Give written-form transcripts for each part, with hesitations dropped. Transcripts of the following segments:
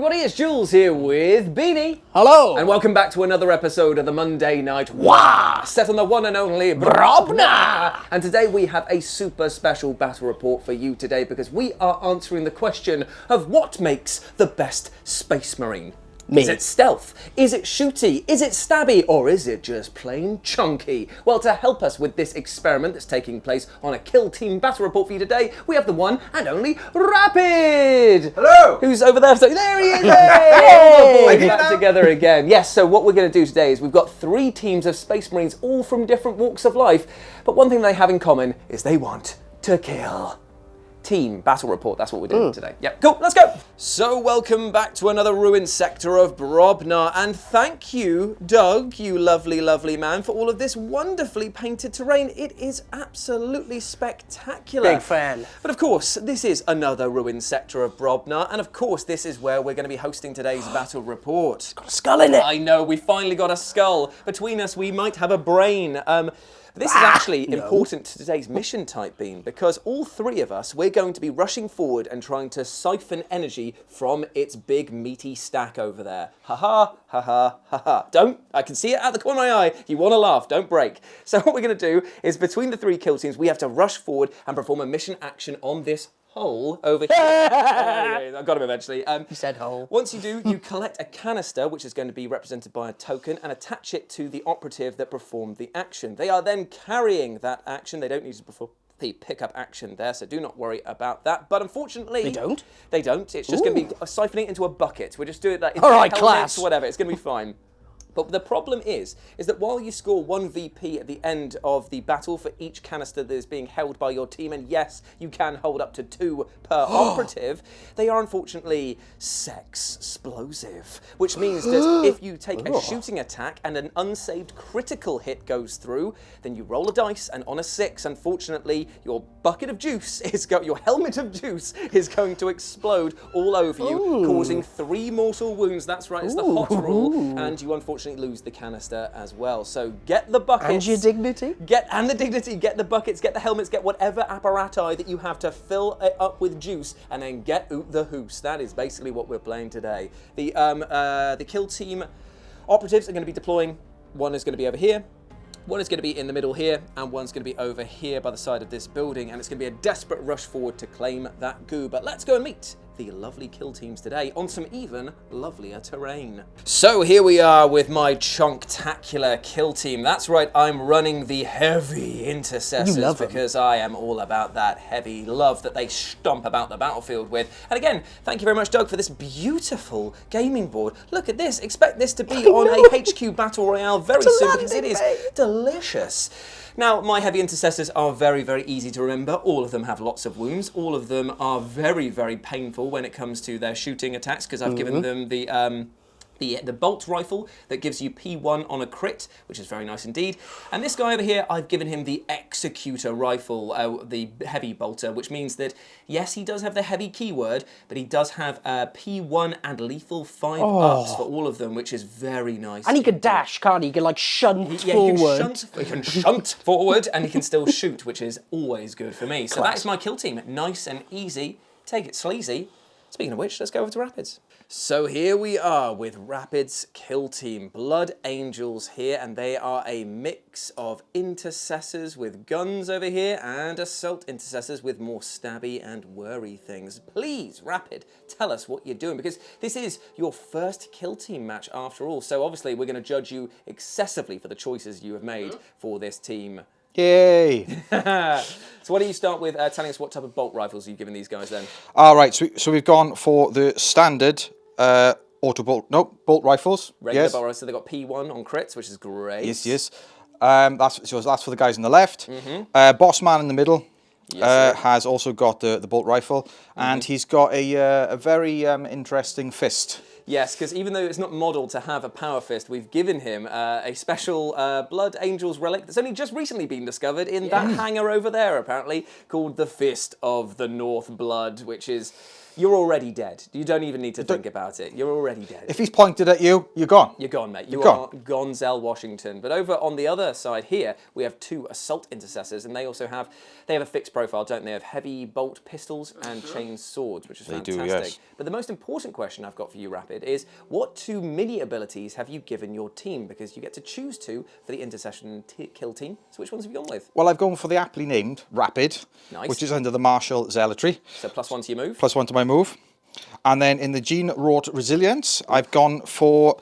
everybody, it's Jules here with Beanie. Hello. And welcome back to another episode of the Monday Night Wah! Set on the one and only Brobna. And today we have a super special battle report for you today because we are answering the question of what makes the best Space Marine. Me. Is it stealth? Is it shooty? Is it stabby? Or is it just plain chunky? Well, to help us with this experiment that's taking place on a Kill Team battle report for you today, we have the one and only Rapid! Hello! Who's over there? There he is! Yay! We're back together again. Yes, so what we're going to do today is we've got 3 teams of Space Marines all from different walks of life, but one thing they have in common is they want to kill. Team battle report, that's what we're doing today. Yep, cool, let's go. So welcome back to another ruined sector of Brobna, and thank you, Doug, you lovely, lovely man, for all of this wonderfully painted terrain. It is absolutely spectacular. Big fan. But of course, this is another ruined sector of Brobna, and of course, this is where we're going to be hosting today's battle report. Got a skull in it. I know, we finally got a skull. Between us, we might have a brain. This is actually important to today's mission type, Bean, because all 3 of us, we're going to be rushing forward and trying to siphon energy from its big meaty stack over there. Ha ha, ha ha, ha ha. Don't, I can see it out the corner of my eye. You want to laugh, don't break. So what we're going to do is between the 3 kill teams, we have to rush forward and perform a mission action on this hole over here. I got him eventually. You said hole. Once you do, you collect a canister, which is going to be represented by a token, and attach it to the operative that performed the action. They are then carrying that action. They don't need to perform the pickup action there, so do not worry about that. But unfortunately... They don't? They don't. It's just going to be siphoning into a bucket. We're just doing that into all right, helmets, class. whatever. It's going to be fine. But the problem is that while you score 1 VP at the end of the battle for each canister that is being held by your team, and yes, you can hold up to 2 per operative, they are unfortunately sex-explosive, which means that if you take a shooting attack and an unsaved critical hit goes through, then you roll a dice, and on a 6, unfortunately, your bucket of juice is your helmet of juice is going to explode all over you, causing 3 mortal wounds. That's right, it's the hot rule, and you unfortunately lose the canister as well. So get the buckets. And your dignity? And the dignity, get the buckets, get the helmets, get whatever apparatus that you have to fill it up with juice, and then get the hoose. That is basically what we're playing today. The kill team operatives are going to be deploying. One is going to be over here, one is going to be in the middle here, and one's going to be over here by the side of this building, and it's going to be a desperate rush forward to claim that goo. But let's go and meet the lovely kill teams today on some even lovelier terrain. So here we are with my chonktacular kill team. That's right, I'm running the heavy intercessors because I am all about that heavy love that they stomp about the battlefield with. And again, thank you very much, Doug, for this beautiful gaming board. Look at this. Expect this to be on a HQ Battle Royale very soon because it is delicious. Now, my heavy intercessors are very, very easy to remember. All of them have lots of wounds. All of them are very, very painful when it comes to their shooting attacks because I've given them the bolt rifle that gives you P1 on a crit, which is very nice indeed. And this guy over here, I've given him the executor rifle, the heavy bolter, which means that, yes, he does have the heavy keyword, but he does have P1 and lethal 5 ups for all of them, which is very nice. And he could dash, can't he? He could like shunt forward. He can shunt forward, and he can still shoot, which is always good for me. So that's my kill team. Nice and easy. Take it sleazy. Speaking of which, let's go over to Rapids. So here we are with Rapid's kill team. Blood Angels here, and they are a mix of intercessors with guns over here and assault intercessors with more stabby and worry things. Please, Rapid, tell us what you're doing, because this is your first kill team match after all. So obviously we're going to judge you excessively for the choices you have made for this team. Yay! So why don't you start with telling us what type of bolt rifles you've given these guys then? All right, so we've gone for the standard bolt rifles. Regular bolt rifles, so they've got P1 on crits, which is great. Yes. That's for the guys on the left. Boss man in the middle has also got the bolt rifle, and he's got a very interesting fist. Yes, because even though it's not modelled to have a power fist, we've given him a special Blood Angel's relic that's only just recently been discovered in that hangar over there, apparently, called the Fist of the North Blood, which is... You're already dead. You don't even need to think about it. You're already dead. If he's pointed at you, you're gone. You're gone, mate. You are Gonzel Washington. But over on the other side here, we have 2 assault intercessors, and they also have a fixed profile, don't they? Of heavy bolt pistols and chain swords, which is fantastic. They do, yes. But the most important question I've got for you, Rapid, is what 2 mini abilities have you given your team? Because you get to choose 2 for the intercession kill team. So which ones have you gone with? Well, I've gone for the aptly named Rapid, which is under the martial zealotry. So +1 to your move. +1 to my move. And then in the gene-wrought resilience, I've gone for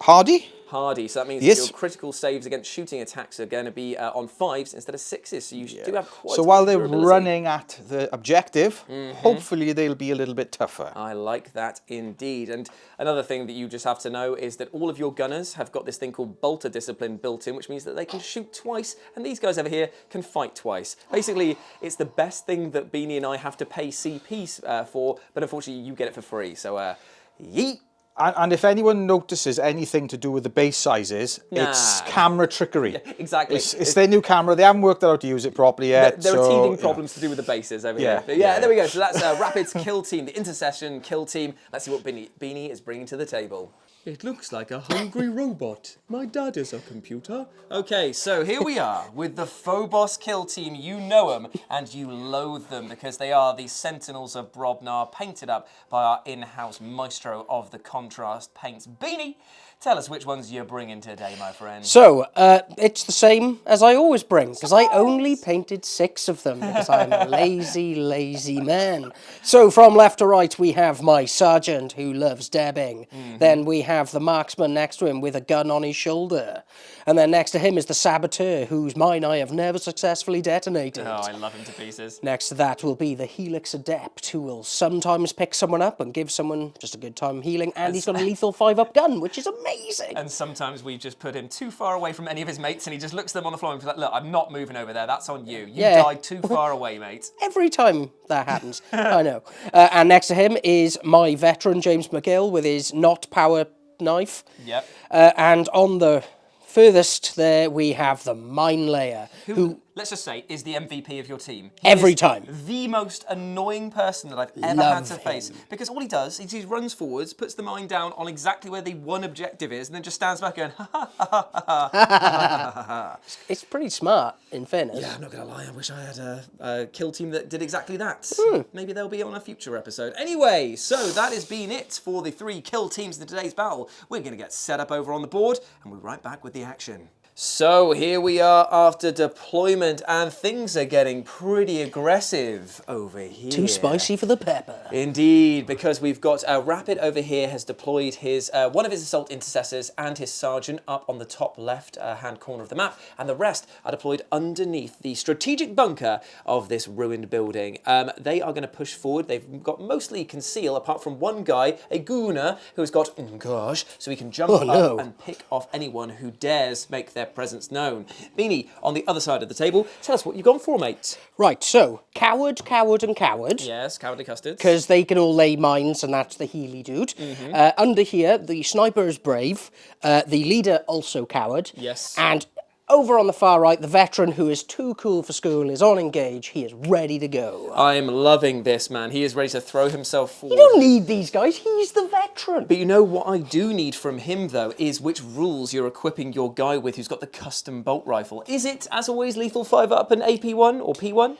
Hardy. Hardy, so that means that your critical saves against shooting attacks are going to be on 5s instead of 6s, so you do have quite So while they're running at the objective, hopefully they'll be a little bit tougher. I like that indeed. And another thing that you just have to know is that all of your gunners have got this thing called bolter discipline built in, which means that they can shoot twice, and these guys over here can fight twice. Basically, it's the best thing that Beanie and I have to pay CP for, but unfortunately you get it for free, so yeet! And if anyone notices anything to do with the base sizes, it's camera trickery. Yeah, exactly. It's their new camera. They haven't worked out how to use it properly yet. There are teething problems to do with the bases over here. But there we go. So that's Rapid's kill team, the intercession kill team. Let's see what Beanie is bringing to the table. It looks like a hungry robot. My dad is a computer. Okay, so here we are with the Phobos kill team. You know them and you loathe them because they are the Sentinels of Brobnar, painted up by our in-house maestro of the contrast paints. Beanie, tell us which ones you're bringing today, my friend. So, it's the same as I always bring, because I only painted 6 of them, because I'm a lazy, lazy man. So, from left to right, we have my sergeant, who loves dabbing. Then we have the marksman next to him with a gun on his shoulder. And then next to him is the saboteur, whose mine I have never successfully detonated. Oh, I love him to pieces. Next to that will be the Helix Adept, who will sometimes pick someone up and give someone just a good time healing, and he's got a lethal 5-up gun, which is amazing. And sometimes we just put him too far away from any of his mates, and he just looks at them on the floor and be like, look, I'm not moving over there, that's on you. You died too far away, mate. Every time that happens, I know. And next to him is my veteran, James McGill, with his not power knife. Yep. And on the furthest there, we have the Mine Layer, who let's just say, is the MVP of your team. Every time. The most annoying person that I've ever had to face. Because all he does is he runs forwards, puts the mine down on exactly where the one objective is, and then just stands back going, ha ha ha ha ha ha ha ha. It's pretty smart, in fairness. Yeah, I'm not going to lie, I wish I had a kill team that did exactly that. Maybe they'll be on a future episode. Anyway, so that has been it for the 3 kill teams in today's battle. We're going to get set up over on the board, and we'll be right back with the action. So here we are after deployment, and things are getting pretty aggressive over here. Too spicy for the pepper. Indeed, because we've got Rapid over here has deployed his one of his assault intercessors and his sergeant up on the top left hand corner of the map, and the rest are deployed underneath the strategic bunker of this ruined building. They are going to push forward. They've got mostly conceal, apart from one guy, a gooner, who's got gosh, so he can jump up and pick off anyone who dares make their presence known. Beanie, on the other side of the table, tell us what you've gone for, mate. Right, so, coward, coward, and coward. Yes, cowardly custards. Because they can all lay mines, and that's the Healy dude. Under here, the sniper is brave. The leader, also coward. Yes. And over on the far right, the veteran who is too cool for school is on engage. He is ready to go. I'm loving this, man. He is ready to throw himself forward. You don't need these guys. He's the veteran. But you know what I do need from him, though, is which rules you're equipping your guy with who's got the custom bolt rifle. Is it, as always, lethal 5-up and AP1 or P1?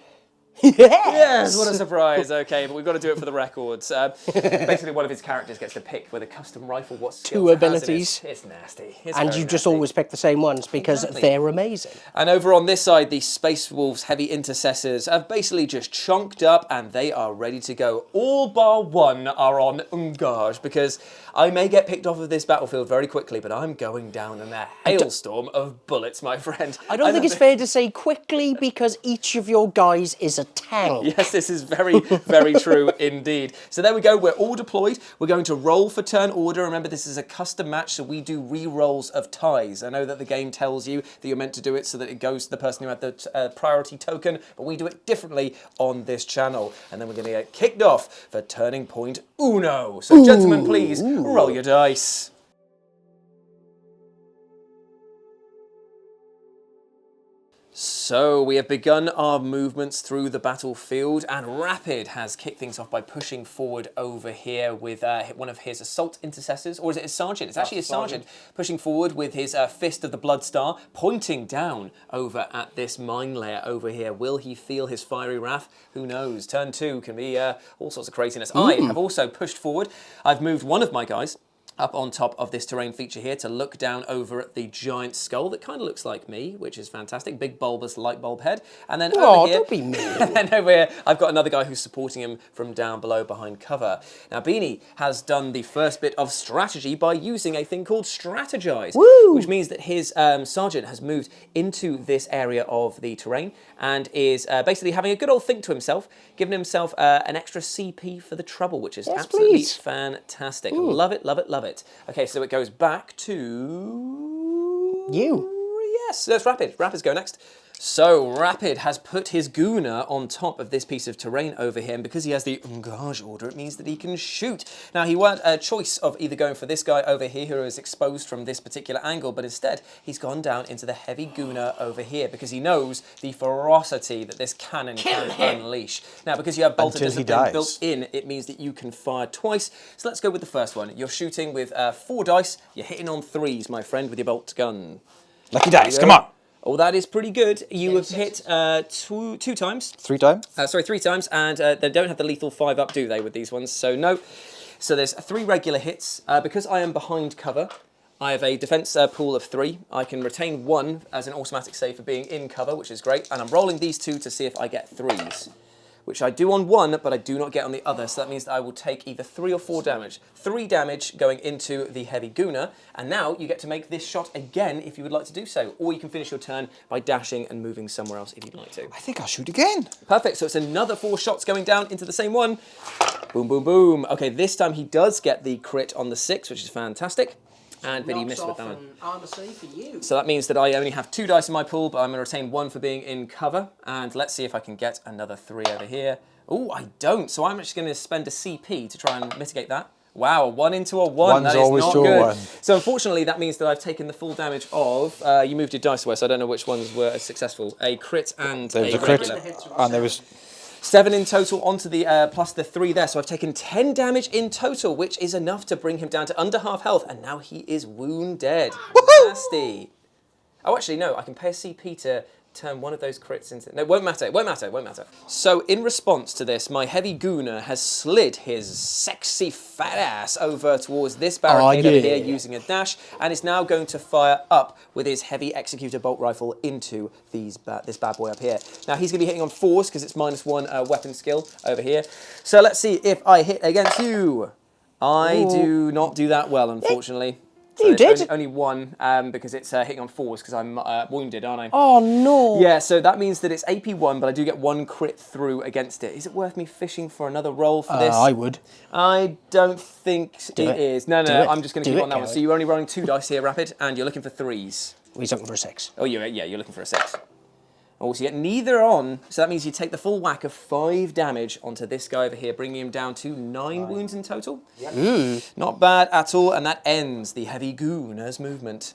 Yes, what a surprise. Okay, but we've got to do it for the records. Basically, one of his characters gets to pick with a custom rifle what skills 2 abilities. It's nasty. It's and you just always pick the same ones because they're amazing. And over on this side, the Space Wolves heavy intercessors have basically just chonked up and they are ready to go. All bar one are on engage because I may get picked off of this battlefield very quickly, but I'm going down in a hailstorm of bullets, my friend. I don't think it's fair to say quickly because each of your guys is a tank. Yes, this is very, very true indeed. So there we go. We're all deployed. We're going to roll for turn order. Remember, this is a custom match, so we do re-rolls of ties. I know that the game tells you that you're meant to do it so that it goes to the person who had the priority token, but we do it differently on this channel. And then we're going to get kicked off for turning point uno. So gentlemen, please roll your dice. So we have begun our movements through the battlefield, and Rapid has kicked things off by pushing forward over here with one of his assault intercessors, or is it his sergeant? It's actually his sergeant pushing forward with his Fist of the Blood Star, pointing down over at this mine layer over here. Will he feel his fiery wrath? Who knows? Turn 2 can be all sorts of craziness. I have also pushed forward. I've moved one of my guys up on top of this terrain feature here to look down over at the giant skull that kind of looks like me, which is fantastic. Big bulbous light bulb head. And then over here, don't be mean. and then over here, I've got another guy who's supporting him from down below behind cover. Now, Beanie has done the first bit of strategy by using a thing called Strategize, which means that his sergeant has moved into this area of the terrain and is basically having a good old think to himself, giving himself an extra CP for the trouble, which is absolutely fantastic. Love it, love it, love it. Okay, so it goes back to you. Yes, so that's Rapid. Rapid's go next. So Rapid has put his Gooner on top of this piece of terrain over here, and because he has the engage order, it means that he can shoot. Now, he had a choice of either going for this guy over here who is exposed from this particular angle, but instead he's gone down into the heavy Gooner over here because he knows the ferocity that this cannon can unleash. Now, because you have bolted discipline built in, it means that you can fire twice. So let's go with the first one. You're shooting with 4 dice. You're hitting on 3s, my friend, with your bolt gun. Lucky dice, come on. Oh, that is pretty good. You have hit two times. 3 times? Sorry, 3 times, and they don't have the lethal 5 up, do they, with these ones? So no. So there's 3 regular hits. Because I am behind cover, I have a defense pool of 3. I can retain 1 as an automatic save for being in cover, which is great. And I'm rolling these 2 to see if I get 3s, which I do on 1, but I do not get on the other. So that means that I will take either 3 or 4 damage. 3 damage going into the heavy Gooner, and now you get to make this shot again if you would like to do so. Or you can finish your turn by dashing and moving somewhere else if you'd like to. I think I'll shoot again. Perfect, so it's another 4 shots going down into the same one. Boom, boom, boom. Okay, this time he does get the crit on the 6, which is fantastic. But he missed with that one. Armor save for you. So that means that I only have 2 dice in my pool, but I'm going to retain 1 for being in cover. And let's see if I can get another 3 over here. Oh, I don't. So I'm just going to spend a CP to try and mitigate that. Wow, 1 into a 1. That is not good. So unfortunately, that means that I've taken the full damage of. You moved your dice away, so I don't know which ones were successful. A crit and there was a crit, regular. and there was 7 in total onto the plus the 3 there. So I've taken 10 damage in total, which is enough to bring him down to under half health. And now he is wounded. Nasty. Oh, actually, no. I can pay a CP to turn one of those crits into... No, it won't matter. It won't matter. It won't matter. So in response to this, my heavy Gooner has slid his sexy fat ass over towards this barricade over here using a dash, and is now going to fire up with his heavy executor bolt rifle into this bad boy up here. Now he's going to be hitting on 4s because it's -1 weapon skill over here. So let's see if I hit against you. I do not do that well, unfortunately. So you did? Only 1 because it's hitting on 4s because I'm wounded, aren't I? Oh, no. Yeah, so that means that it's AP1, but I do get 1 crit through against it. Is it worth me fishing for another roll for this? I would. I don't think it is. No, I'm just going to keep on that one. Gary. So you're only rolling 2 dice here, Rapid, and you're looking for 3s. Well, he's looking for a 6. Oh, yeah, you're looking for a 6. Oh, so you get neither on, so that means you take the full whack of 5 damage onto this guy over here, bringing him down to 9 wounds in total. Yep. Not bad at all, and that ends the heavy Gooner's movement.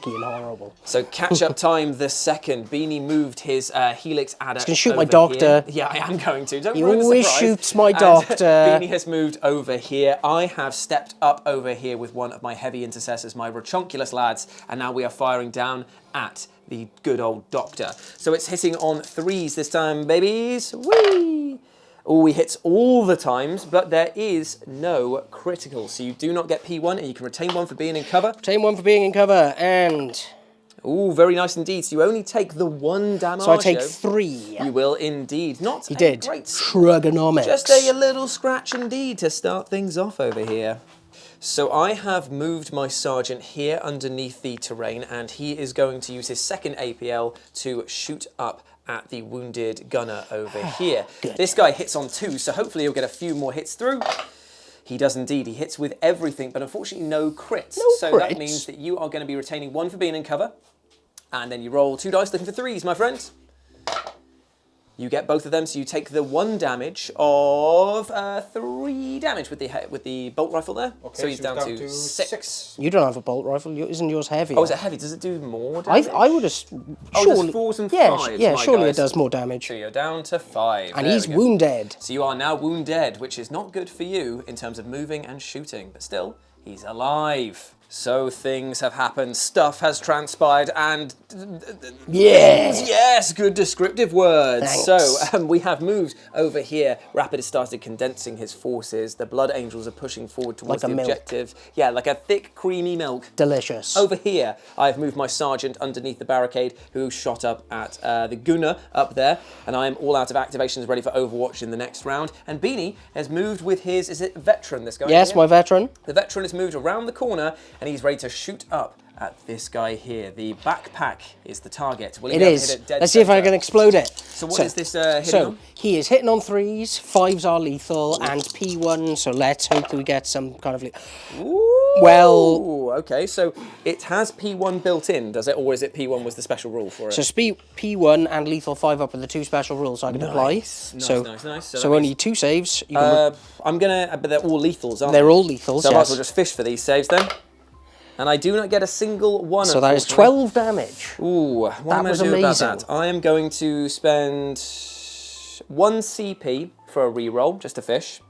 Horrible. So catch-up time the second. Beanie moved his Helix adder. He's going to shoot my over doctor. Here. Yeah, I am going to. Don't He ruin the always surprise. shoots my And doctor. Beanie has moved over here. I have stepped up over here with one of my heavy intercessors, my Rachonculus lads, and now we are firing down at the good old doctor. So it's hitting on 3s this time, babies. Whee! Oh, he hits all the times, but there is no critical. So you do not get P1, and you can retain 1 for being in cover. Retain 1 for being in cover, and... Oh, very nice indeed. So you only take the 1 damage. So I take 3. You will indeed. Not He a did. great... Trigonomics. Just a little scratch indeed to start things off over here. So I have moved my sergeant here underneath the terrain, and he is going to use his second APL to shoot up at the wounded gunner over here. This guy hits on 2, so hopefully he'll get a few more hits through. He does indeed. He hits with everything, but unfortunately no crits. That means that you are going to be retaining 1 for being in cover. And then you roll 2 dice looking for 3s, my friend. You get both of them, so you take the 1 damage of 3 damage with the bolt rifle there. Okay, so he's down to 6. You don't have a bolt rifle. Isn't yours heavy? Oh, is it heavy? Does it do more damage? I would have. Surely, 4s and 5s. Yeah, surely it does more damage. So you're down to 5. And he's wounded. So you are now wounded, which is not good for you in terms of moving and shooting, but still, he's alive. So things have happened, stuff has transpired, and yes, good descriptive words. Thanks. So we have moved over here. Rapid has started condensing his forces. The Blood Angels are pushing forward towards the objective. Yeah, like a thick, creamy milk. Delicious. Over here, I've moved my sergeant underneath the barricade, who shot up at the Gunner up there, and I am all out of activations, ready for Overwatch in the next round. And Beanie has moved with his, is it veteran, this guy? Yes, my veteran. The veteran has moved around the corner, and he's ready to shoot up at this guy here. The backpack is the target. Will he It be able to is. hit it dead Let's see if I center? can explode it. So what is this hitting on? He is hitting on 3s, 5s are lethal, and P1, so let's hope that we get some kind of... Well... Okay, so it has P1 built in, does it? Or is it P1 was the special rule for it? So P1 and lethal 5 up are the 2 special rules I can apply. Nice. So only 2 saves. You can I'm gonna... But they're all lethals, aren't they? They're all lethals, So I might yes. as well just fish for these saves then. And I do not get a single one. So that is 12 damage. Ooh, what am I going to do about that? I am going to spend 1 CP for a reroll, just to fish.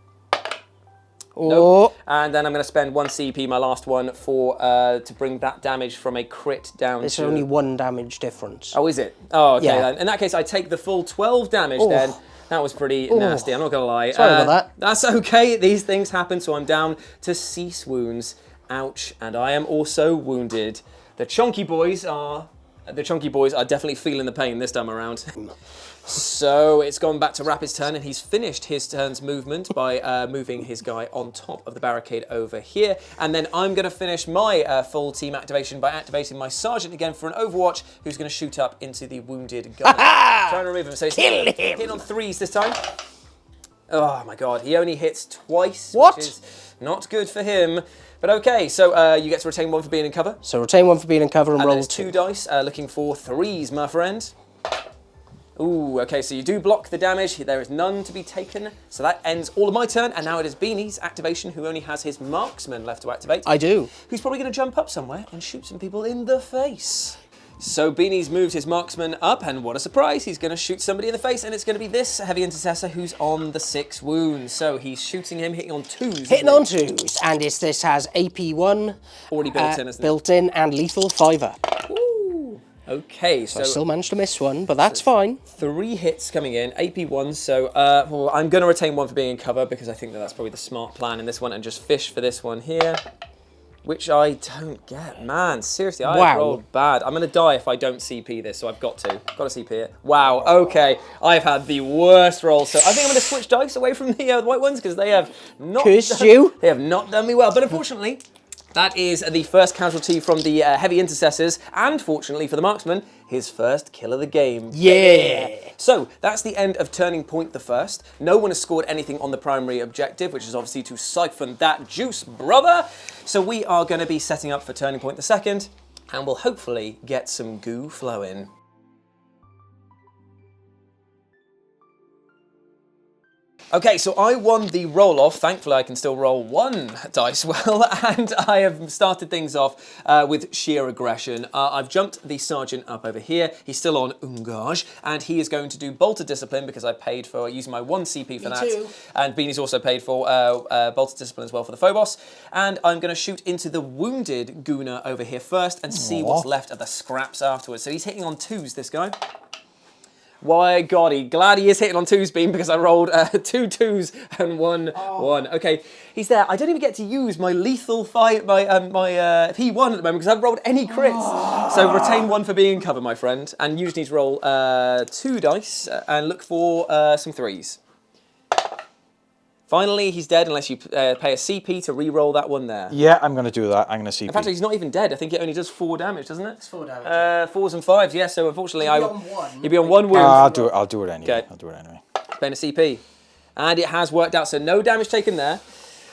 Nope. And then I'm going to spend 1 CP, my last one, for to bring that damage from a crit down It's to... only 1 damage difference. Oh, is it? Oh, okay. Yeah. Then. In that case, I take the full 12 damage then. That was pretty nasty, I'm not going to lie. Sorry about that. That's okay. These things happen, so I'm down to cease wounds. Ouch, and I am also wounded. The chunky boys are definitely feeling the pain this time around. So it's gone back to Rapid's turn, and he's finished his turn's movement by moving his guy on top of the barricade over here. And then I'm going to finish my full team activation by activating my sergeant again for an Overwatch, who's going to shoot up into the wounded gunner. Trying to remove him. So he's hitting on 3s this time. Oh my god, he only hits twice, which is not good for him. But okay, so you get to retain 1 for being in cover. So retain 1 for being in cover and roll 2. 2 dice, looking for 3s, my friend. Ooh, okay, so you do block the damage. There is none to be taken. So that ends all of my turn, and now it is Beanie's activation, who only has his marksman left to activate. I do. Who's probably going to jump up somewhere and shoot some people in the face. So Beanie's moved his marksman up, and what a surprise, he's going to shoot somebody in the face, and it's going to be this heavy intercessor who's on the 6 wounds. So he's shooting him, hitting on 2s. Hitting on 2s, and this has AP1 already built in, isn't it? Built in, and lethal 5er. Ooh. Okay, so I still managed to miss one, but that's fine. 3 hits coming in, AP1, so well, I'm going to retain 1 for being in cover, because I think that's probably the smart plan in this one, and just fish for this one here. Which I don't get. Man, seriously, I rolled bad. I'm going to die if I don't CP this, so I've got to. Got to CP it. Wow, okay. I've had the worst roll. So I think I'm going to switch dice away from the white ones, because they have not They have not done me well. But unfortunately, that is the first casualty from the heavy intercessors, and fortunately for the marksman, his first kill of the game. Yeah! So, that's the end of Turning Point the first. No one has scored anything on the primary objective, which is obviously to siphon that juice, brother. So we are going to be setting up for Turning Point the second, and we'll hopefully get some goo flowing. Okay, so I won the roll-off. Thankfully, I can still roll 1 dice well, and I have started things off with sheer aggression. I've jumped the sergeant up over here. He's still on Ungage, and he is going to do Bolter Discipline because I paid for using my 1 CP for that. Too. And Beanie's also paid for Bolter Discipline as well for the Phobos. And I'm going to shoot into the wounded Gooner over here first and see what's left of the scraps afterwards. So he's hitting on 2s, this guy. Why, Goddy, glad he is hitting on 2s, Beam, because I rolled 2 2s and 1 1. Okay, he's there. I don't even get to use my lethal fight, my P1 at the moment, because I haven't rolled any crits. So retain 1 for being in cover, my friend. And you just need to roll 2 dice and look for some 3s. Finally, he's dead unless you pay a CP to re-roll that one there. Yeah, I'm going to do that. I'm going to CP. In fact, he's not even dead. I think it only does 4 damage, doesn't it? It's 4 damage. 4s and 5s, yeah. So unfortunately, You'd be on 1. wound. I'll do it anyway. Okay. I'll do it anyway. Paying a CP. And it has worked out, so no damage taken there.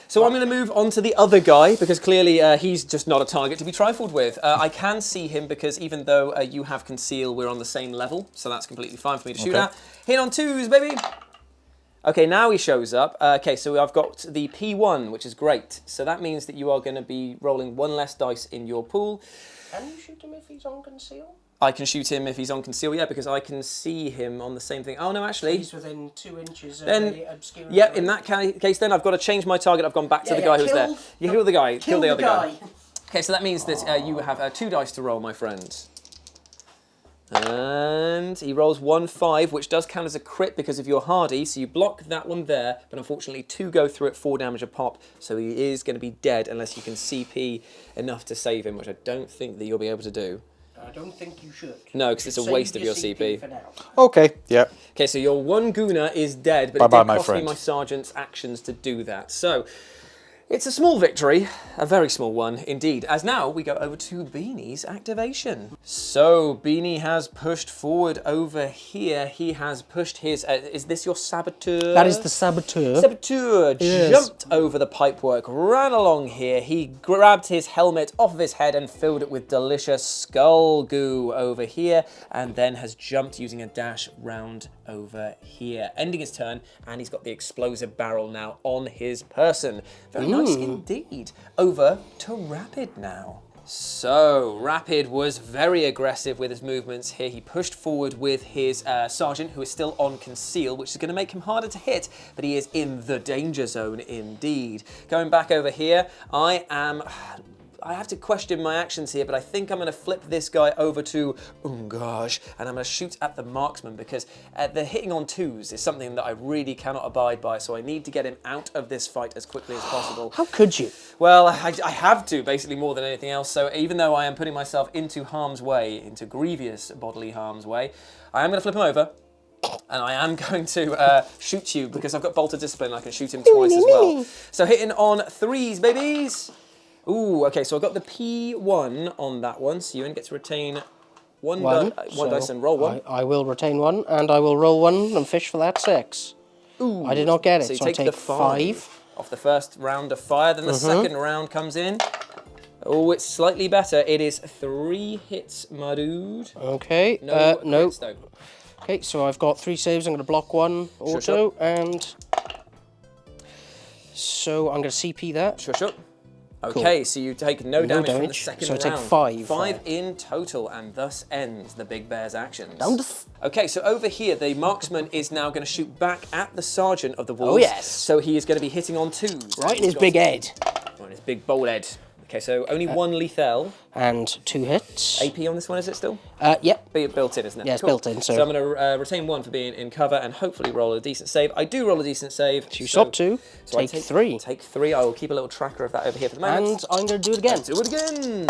So I'm going to move on to the other guy, because clearly he's just not a target to be trifled with. I can see him, because even though you have conceal, we're on the same level, so that's completely fine for me to shoot at. Hit on 2s, baby! Okay, now he shows up. Okay, so I've got the P1, which is great. So that means that you are going to be rolling 1 less dice in your pool. Can you shoot him if he's on conceal? I can shoot him if he's on conceal, yeah, because I can see him on the same thing. Oh, no, actually. He's within 2 inches of Then, the obscure. yeah, in that case, then I've got to change my target. I've gone back to the guy who's there. You kill the guy. Kill the other guy. Okay, so that means that you have 2 dice to roll, my friend. And he rolls 1-5, which does count as a crit because of your hardy, so you block that one there, but unfortunately 2 go through at 4 damage a pop, so he is going to be dead unless you can CP enough to save him, which I don't think that you'll be able to do. I don't think you should. No, because it's a waste of your CP. For now. Okay, yeah. Okay, so your 1 Gooner is dead, but Bye-bye, it did my cost me friend. my sergeant's actions to do that. So, it's a small victory, a very small one indeed, as now we go over to Beanie's activation. So, Beanie has pushed forward over here. He has pushed his, is this your Saboteur? That is the Saboteur. Saboteur Yes. jumped over the pipework, ran along here. He grabbed his helmet off of his head and filled it with delicious skull goo over here, and then has jumped using a dash round over here, ending his turn, and he's got the explosive barrel now on his person. Very nice indeed. Over to Rapid now. So, Rapid was very aggressive with his movements here. He pushed forward with his sergeant, who is still on conceal, which is going to make him harder to hit, but he is in the danger zone indeed. Going back over here, I have to question my actions here, but I think I'm going to flip this guy over to Ungaj, and I'm going to shoot at the marksman, because the hitting on 2s is something that I really cannot abide by, so I need to get him out of this fight as quickly as possible. How could you? Well, I have to, basically, more than anything else, so even though I am putting myself into harm's way, into grievous bodily harm's way, I am going to flip him over. And I am going to shoot you, because I've got Bolt of Discipline, I can shoot him twice as well. So hitting on 3s, babies! Ooh, okay, so I've got the P1 on that one, so you only get to retain one dice and roll 1. I will retain 1, and I will roll 1 and fish for that 6. Ooh. I did not get it, So you so take I the take 5 off the first round of fire, then the second round comes in. Oh, it's slightly better. It is 3 hits, my dude. Okay, No. no. crits, though. Okay, so I've got 3 saves. I'm going to block 1 auto, sure. and so I'm going to CP that. Sure. Okay, so you take no damage from the damage, second so I round. take 5. 5 in total, and thus ends the Big Bear's actions. Down to Okay, so over here, the marksman is now going to shoot back at the sergeant of the wolves. yes. So he is going to be hitting on 2s. right in his big head. On his big bold head. Okay, so only 1 lethal. And 2 hits. AP on this one, is it still? Yep. Built in, isn't it? Yeah, it's built in, so- I'm going to retain 1 for being in cover and hopefully roll a decent save. I do roll a decent save. So you stop 2, I take 3. Take 3. I will keep a little tracker of that over here for the moment. And I'm going to do it again. Do it again.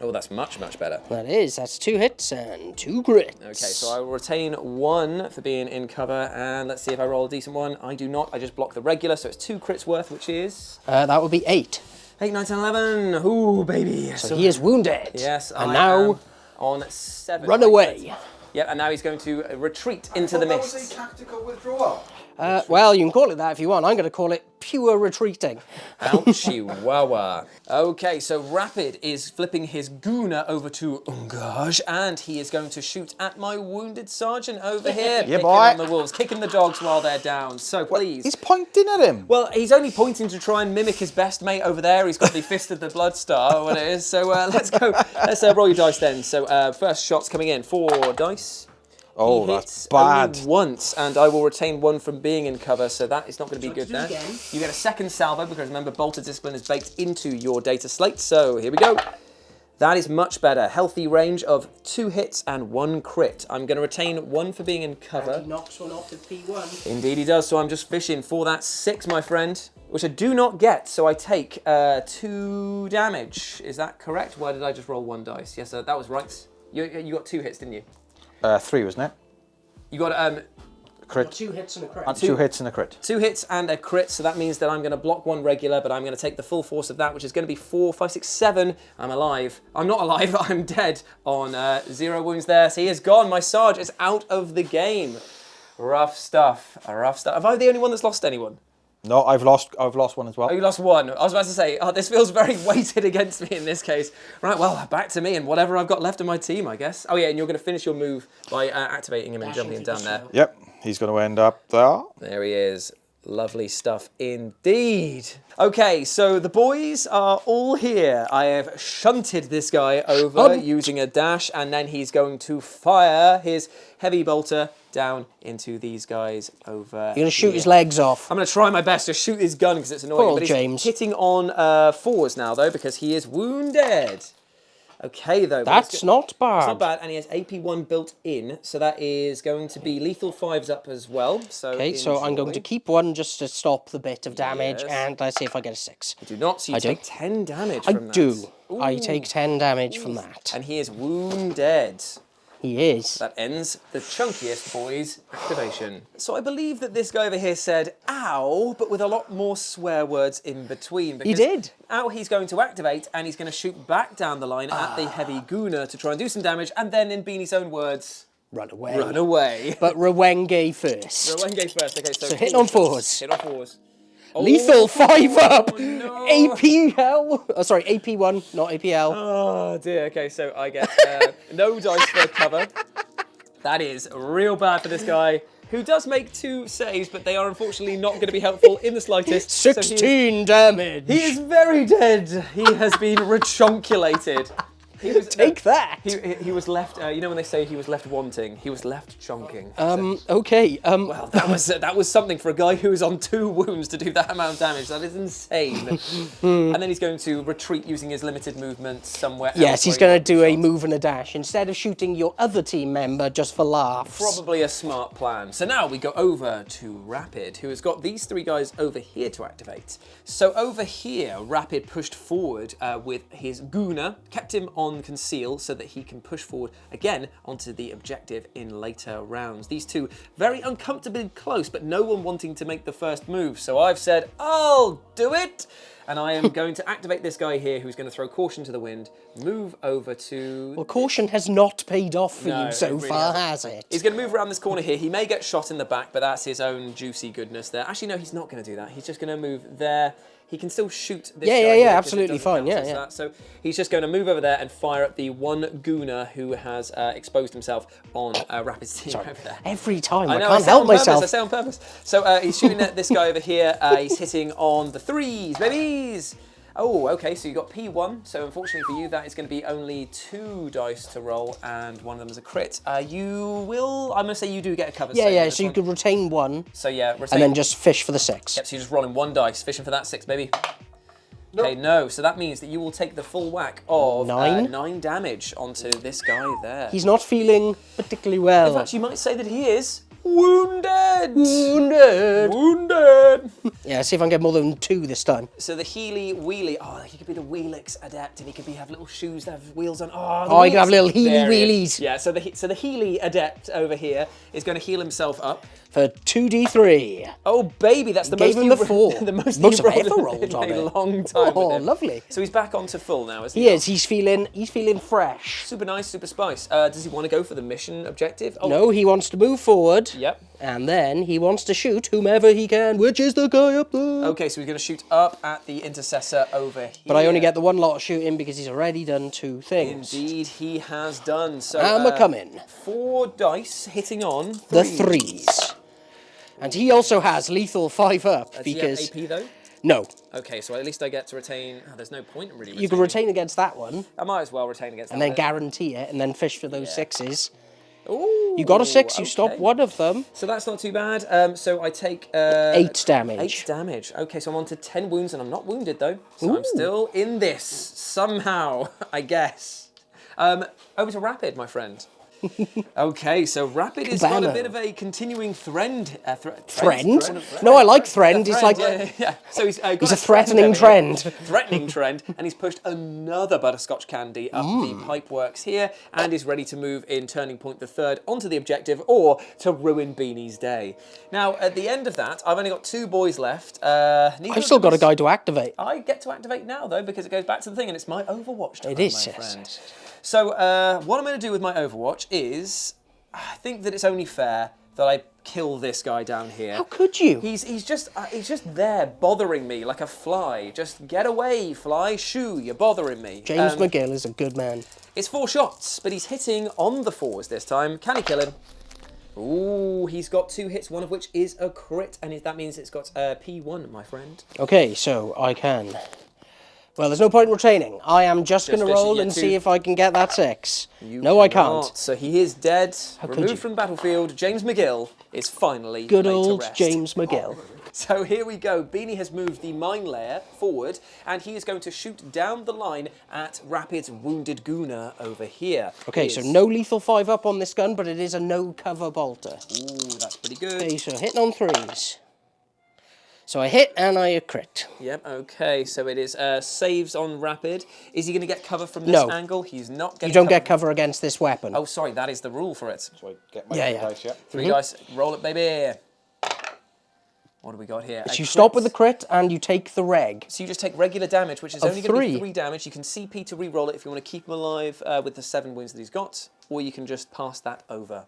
Oh, that's much better. That's 2 hits and 2 crits. Okay, so I will retain 1 for being in cover, and let's see if I roll a decent one. I do not. I just block the regular, so it's 2 crits worth, which is... that would be 8. 8, 9, 10, 11. Ooh, baby. So he is wounded. Yes, and I now am on 7. run away. Yep, and now he's going to retreat into the That was mist. a tactical withdrawal. Well, you can call it that if you want. I'm going to call it pure retreating. Ouchie wawa. Okay, so Rapid is flipping his Gooner over to Ungaj, and he is going to shoot at my wounded sergeant over here. Yeah, Picking boy. on the wolves, kicking the dogs while they're down. So please. He's pointing at him. Well, he's only pointing to try and mimic his best mate over there. He's got the Fist of the Blood Star, or what it is. So let's go. Let's roll your dice then. So first shot's coming in. 4 dice. Oh, He that's hits bad. only once, and I will retain 1 from being in cover, so that is not going to be good do there. again. You get a second salvo, because remember, Bolt of Discipline is baked into your data slate, so here we go. That is much better. Healthy range of 2 hits and 1 crit. I'm going to retain 1 for being in cover. And he knocks one off with P1. Indeed he does, so I'm just fishing for that 6, my friend, which I do not get, so I take 2 damage. Is that correct? Why did I just roll 1 dice? Yes, that was right. You got 2 hits, didn't you? 3, wasn't it? You got Crit. 2 hits and a crit. 2 hits and a crit. 2 hits and a crit, so that means that I'm going to block 1 regular, but I'm going to take the full force of that, which is going to be 4, 5, 6, 7. I'm alive. I'm not alive, I'm dead on 0 wounds there. So he is gone. My Sarge is out of the game. Rough stuff. Rough stuff. Am I the only one that's lost anyone? No, I've lost one as well. Oh, you lost 1. I was about to say, oh, this feels very weighted against me in this case. Right, well, back to me and whatever I've got left of my team, I guess. Oh, yeah, and you're going to finish your move by activating him and jumping him down there. Yep, he's going to end up there. There he is. Lovely stuff indeed. Okay, so the boys are all here. I have shunted this guy over using a dash, and then he's going to fire his heavy bolter down into these guys over You're going to shoot his legs off. I'm going to try my best to shoot his gun because it's annoying. Poor but he's James. hitting on 4s now, though, because he is wounded. Okay, though. That's not bad. It's not bad, and he has AP1 built in, so that is going to be lethal 5s up as well. So Okay, so I'm going to keep 1 just to stop the bit of damage, Yes. and let's see if I get a 6. You do not, so you take 10 damage I from that. do. I Ooh. take 10 damage from that. And he is wounded. He is. That ends the chunkiest boy's activation. So I believe that this guy over here said, ow, but with a lot more swear words in between. He did. Now he's going to activate, and he's going to shoot back down the line at the heavy Gooner to try and do some damage, and then in Beanie's own words, Run away. run away. But Rowenge first. Rowenge first. Okay, so hit on 4s. Hit on 4s. Lethal 5 up. No. APL. Oh, sorry, AP1, not APL. Oh dear. Okay, so I get no dice for cover. That is real bad for this guy, who does make 2 saves, but they are unfortunately not going to be helpful in the slightest. 16 damage. He is very dead. He has been rechunculated. He was, Take that. He was left. You know when they say he was left wanting, he was left chunking. Okay. Well, that was something for a guy who is on 2 wounds to do that amount of damage. That is insane. And then he's going to retreat using his limited movement somewhere else. Yes, he's going to do a move and a dash instead of shooting your other team member just for laughs. Probably a smart plan. So now we go over to Rapid, who has got these 3 guys over here to activate. So over here, Rapid pushed forward with his Gooner, kept him on conceal so that he can push forward again onto the objective in later rounds. These 2 very uncomfortably close, but no one wanting to make the first move. So I've said, I'll do it. And I am going to activate this guy here who's going to throw caution to the wind, move over to... Well, caution has not paid off for No, you so it really far, hasn't. has it? He's going to move around this corner here. He may get shot in the back, but that's his own juicy goodness there. Actually, no, he's not going to do that. He's just going to move there. He can still shoot this guy here, because absolutely it doesn't fine, count as yeah. that. So he's just going to move over there and fire at the one Gooner who has exposed himself on Rapid's team over there. Every time, I know, can't say help on purpose, myself. I say on purpose. So he's shooting at this guy over here. He's hitting on the 3s, babies. Oh, okay, so you got P1. So unfortunately for you, that is going to be only 2 dice to roll, and one of them is a crit. You will, I'm going to say you do get a cover save. Yeah, so you could retain 1. So yeah, retain. And then just fish for the 6. Yep, so you're just rolling 1 dice, fishing for that 6, baby. Okay, no, so that means that you will take the full whack of 9 damage onto this guy there. He's not feeling particularly well. In fact, you might say that he is wounded. Wounded. Wounded. Yeah, see if I can get more than 2 this time. So the Healy Wheelie, he could be the Wheelix adept, and he could have little shoes that have wheels on. He can have little Healy There he wheelies. is. Yeah, so the Healy adept over here is going to heal himself up. For 2d3. Oh baby, that's the most Gave him the 4. the most Most you've I've ever rolled rolled in on a it. long time. Oh, with him. lovely. So he's back onto full now, isn't He he? is. He's feeling fresh. Super nice, super spice. Does he want to go for the mission objective? Oh, No, he wants to move forward. Yep. And then he wants to shoot whomever he can, which is the guy up there. Okay, so he's going to shoot up at the intercessor over here. But I only get the 1 lot of shooting because he's already done 2 things. Indeed, he has done. So And we're coming. 4 dice hitting on The 3s. 3s. And he also has lethal 5 up Does because... he have AP though? No. Okay, so at least I get to retain... Oh, there's no point in really You can retain against that one, I might as well retain against and that then one. guarantee it, and then fish for those 6s. Ooh, You got a 6, you okay. stop 1 of them. So that's not too bad. So I take... 8 damage. 8 damage. Okay, so I'm on to 10 wounds, and I'm not wounded, though. So I'm still in this, somehow, I guess. Over to Rapid, my friend. Okay, so Rapid has got a bit of a continuing trend. Trend? No, I like trend. He's like yeah. So he's got he's a threatening trend. Threatening trend, and he's pushed another butterscotch candy up the pipeworks here, and is ready to move in turning point the third onto the objective, or to ruin Beanie's day. Now, at the end of that, I've only got 2 boys left. I've still got a guy to activate. I get to activate now, though, because it goes back to the thing, and it's my Overwatch time, It is, my yes. friend. So, what I'm going to do with my Overwatch is, I think that it's only fair that I kill this guy down here. How could you? He's just there bothering me like a fly. Just get away, fly, shoo! You're bothering me. James McGill is a good man. It's 4 shots, but he's hitting on the 4s this time. Can he kill him? Ooh, he's got 2 hits, one of which is a crit, and that means it's got P1, my friend. Okay, so I can. Well, there's no point in retaining. I am just going to roll and see if I can get that 6. No, I can't. So he is dead, could removed you? from the battlefield. James McGill is finally Good laid to old rest. James McGill. So here we go. Beanie has moved the mine layer forward, and he is going to shoot down the line at Rapid's wounded Gooner over here. Okay, so no lethal 5 up on this gun, but it is a no cover bolter. Ooh, that's pretty good. Okay, so hitting on 3s. So I hit and I crit. Yep, okay, so it is saves on Rapid. Is he going to get cover from this No. angle? He's not getting You don't cover. get cover against this weapon. Oh, sorry, that is the rule for it. So I get my Yeah, 3 yeah. dice, yeah. 3 dice, roll it, baby. What do we got here? So A you crit. stop with the crit and you take the reg. So you just take regular damage, which is Of only going to be 3. 3 damage. You can CP to re-roll it if you want to keep him alive with the 7 wounds that he's got, or you can just pass that over.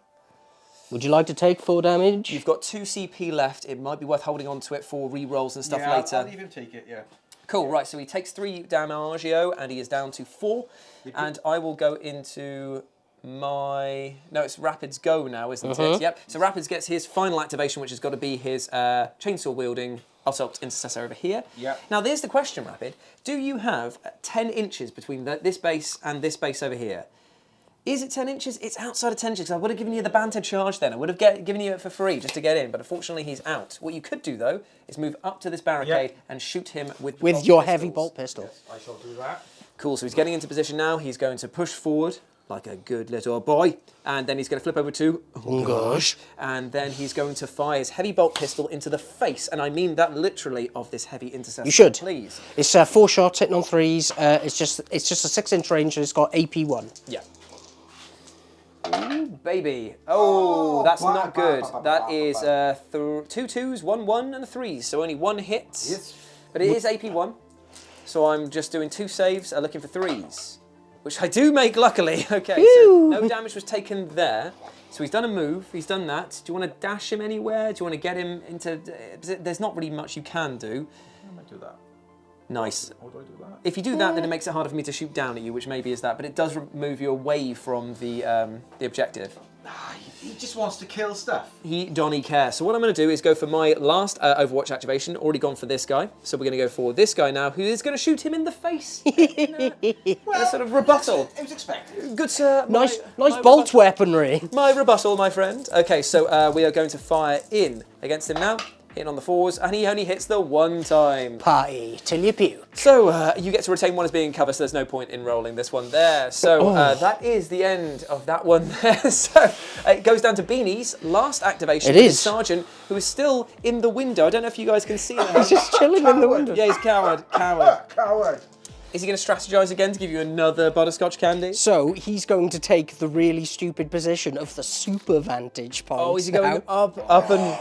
Would you like to take 4 damage? You've got 2 CP left. It might be worth holding on to it for re-rolls and stuff later. I'll leave him take it, yeah. Cool, right, so he takes 3 damaggio, and he is down to 4. And I will go into my... No, it's Rapid's go now, isn't it? Yep, so Rapid's gets his final activation, which has got to be his chainsaw-wielding Assault Intercessor over here. Yep. Now, there's the question, Rapid. Do you have 10 inches between this base and this base over here? Is it 10 inches? It's outside of 10 inches. I would have given you the banter charge then. I would have given you it for free just to get in, but unfortunately he's out. What you could do, though, is move up to this barricade and shoot him with With bolt your pistols. heavy bolt pistol. I shall do that. Cool, so he's getting into position now. He's going to push forward like a good little boy, and then he's going to flip over to gosh. and then he's going to fire his heavy bolt pistol into the face, and I mean that literally, of this heavy intercessor. You should. Please. It's 4 shots hitting on 3s. It's just a 6-inch range and it's got AP1. Yeah. Ooh, baby. Oh, that's not good. That is 2 2s, 1 1, and a 3. So only 1 hit. Yes. But it is AP1. So I'm just doing 2 saves, looking for 3s. Which I do make, luckily. Okay, so no damage was taken there. So he's done a move, he's done that. Do you want to dash him anywhere? Do you want to get him into... There's not really much you can do. I might do that. Nice. How do I do that? If you do that, then it makes it harder for me to shoot down at you, which maybe is that. But it does move you away from the objective. He just wants to kill stuff. He don't care. So what I'm going to do is go for my last Overwatch activation. Already gone for this guy. So we're going to go for this guy now, who is going to shoot him in the face. in a sort of rebuttal. It was expected. Good sir. Nice my bolt weaponry. My rebuttal, my friend. Okay, so we are going to fire in against him now. Hitting on the 4s, and he only hits the 1 time. Party till you puke. So you get to retain 1 as being cover, so there's no point in rolling this one there. So that is the end of that one there. So it goes down to Beanie's last activation. It with is. his sergeant, who is still in the window. I don't know if you guys can see that. He's just chilling in the window. Yeah, he's coward. Coward. Is he going to strategize again to give you another butterscotch candy? So he's going to take the really stupid position of the super vantage point. Oh, is he going now. up and...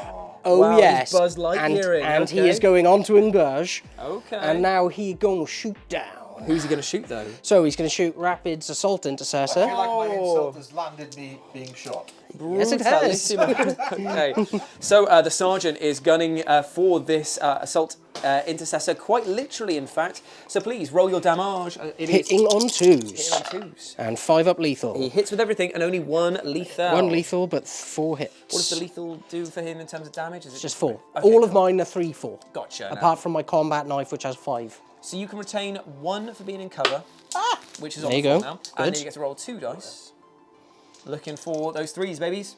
Oh wow, yes, he's Buzz Lightyear-ing, and he okay. is going on to engage. Okay. And now he going to shoot down. Who's he going to shoot, though? So he's going to shoot Rapid's Assault Intercessor. I feel like my insult has landed me being shot. Yes, it has. Okay, so the sergeant is gunning for this assault intercessor, quite literally, in fact. So please roll your damage. It is Hitting on 2s. hitting on 2s. And 5 up lethal. He hits with everything and only 1 lethal. 1 lethal, but 4 hits. What does the lethal do for him in terms of damage? Is it Just 4. Okay, All of cool. mine are 3/4. Gotcha. Apart from my combat knife, which has 5. So you can retain 1 for being in cover, which is on There you the floor go. now. Good. And then you get to roll 2 dice. Looking for those 3s, babies.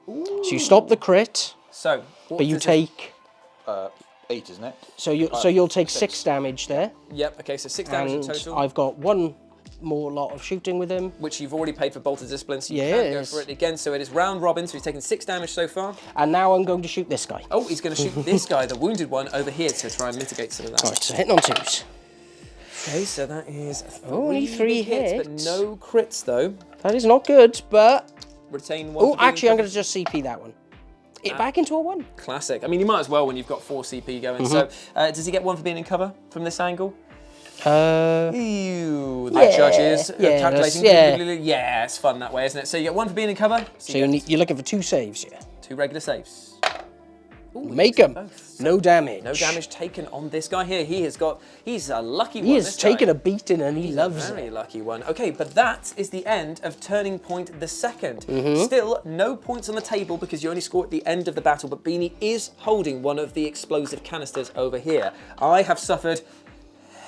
So you stop the crit, So, what but you does it- take. 8, isn't it? So you'll take 6 damage there. Yep. Okay. So 6 damage in And total. I've got 1 more lot of shooting with him. Which you've already paid for Bolt of Discipline, so you can't go Yes. for it again. So it is round robin, so he's taken 6 damage so far. And now I'm going to shoot this guy. Oh, he's going to shoot this guy, the wounded one, over here to try and mitigate some of that. Right, so hitting on 2s. Okay, so that is Only 3 big hits, but hits. no crits though. That is not good, but... Retain 1. Oh, for being actually, I'm going to just CP that one. It back into a 1. Classic. I mean, you might as well when you've got 4 CP going. So, does he get 1 for being in cover from this angle? Ew, that judge is calculating. Yeah, it's fun that way, isn't it? So you get 1 for being in cover. So you're looking for 2 saves, yeah. 2 regular saves. Ooh, Make them. No damage. No damage taken on this guy here. He's a lucky one. He has taken a beating and he loves Very it. lucky one. Okay, but that is the end of Turning Point the Second. Still, no points on the table because you only score at the end of the battle, but Beanie is holding one of the explosive canisters over here. I have suffered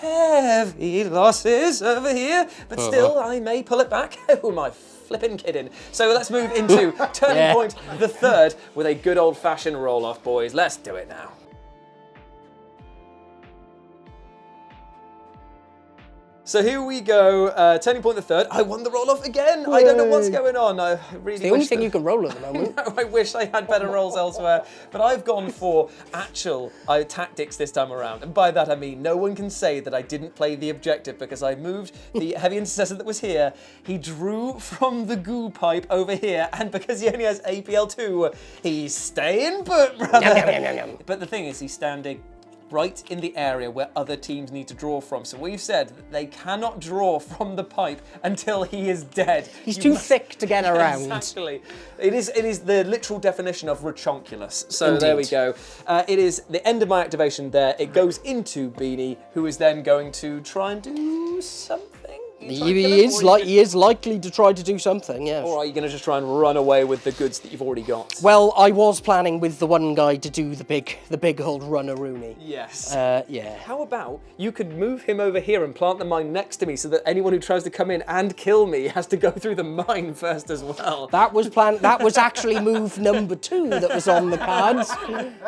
heavy losses over here, but still, I may pull it back. Oh, my flipping kidding. So let's move into Turning Point the Third with a good old-fashioned roll-off, boys. Let's do it now. So here we go, Turning Point the Third. I won the roll-off again. I don't know what's going on. I really The only thing you can roll at the moment. I wish I had better rolls elsewhere, but I've gone for actual tactics this time around. And by that I mean no one can say that I didn't play the objective because I moved the heavy intercessor that was here. He drew from the goo pipe over here, and because he only has APL2, he's staying put, brother. But the thing is, he's standing right in the area where other teams need to draw from. So we've said that they cannot draw from the pipe until he is dead. He's too thick to get around. Exactly. It is the literal definition of rechonculus. So Indeed. there we go. It is the end of my activation there. It goes into Beanie, who is then going to try and do something. He is likely to try to do something, yes. Or are you going to just try and run away with the goods that you've already got? Well, I was planning with the one guy to do the big old runner-rooney. Yes. Yeah. How about you could move him over here and plant the mine next to me so that anyone who tries to come in and kill me has to go through the mine first as well. That was actually move number 2 that was on the cards.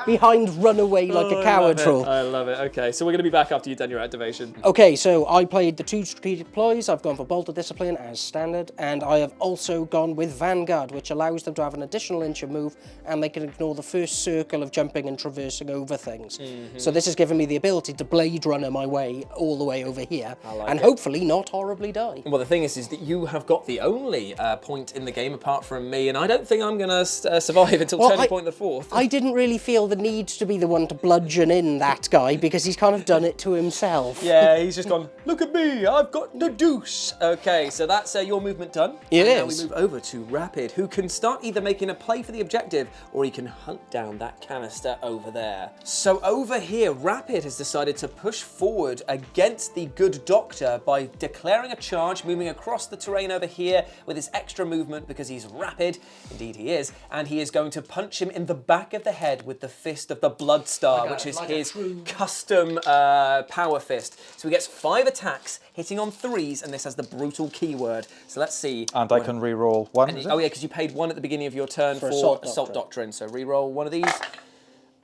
Behind run away like a coward troll. I love it. Okay, so we're going to be back after you've done your activation. Okay, so I played the 2 strategic ploys. I've gone for Bolt of Discipline as standard, and I have also gone with Vanguard, which allows them to have an additional inch of move, and they can ignore the first circle of jumping and traversing over things. So this has given me the ability to Blade Runner my way all the way over here, and hopefully not horribly die. Well, the thing is that you have got the only point in the game apart from me, and I don't think I'm going to survive until Turning Point the Fourth. I didn't really feel the need to be the one to bludgeon in that guy, because he's kind of done it to himself. Yeah, he's just gone, look at me, I've got the deuce. Okay, so that's your movement done. It and now is. we move over to Rapid, who can start either making a play for the objective, or he can hunt down that canister over there. So over here, Rapid has decided to push forward against the good doctor by declaring a charge, moving across the terrain over here with his extra movement because he's rapid. Indeed he is. And he is going to punch him in the back of the head with the Fist of the Blood Star, which is his custom power fist. So he gets 5 attacks, hitting on 3s, and this has the brutal keyword. So let's see. And I can re-roll 1, is it? Oh yeah, because you paid 1 at the beginning of your turn for Assault Doctrine. So re-roll 1 of these.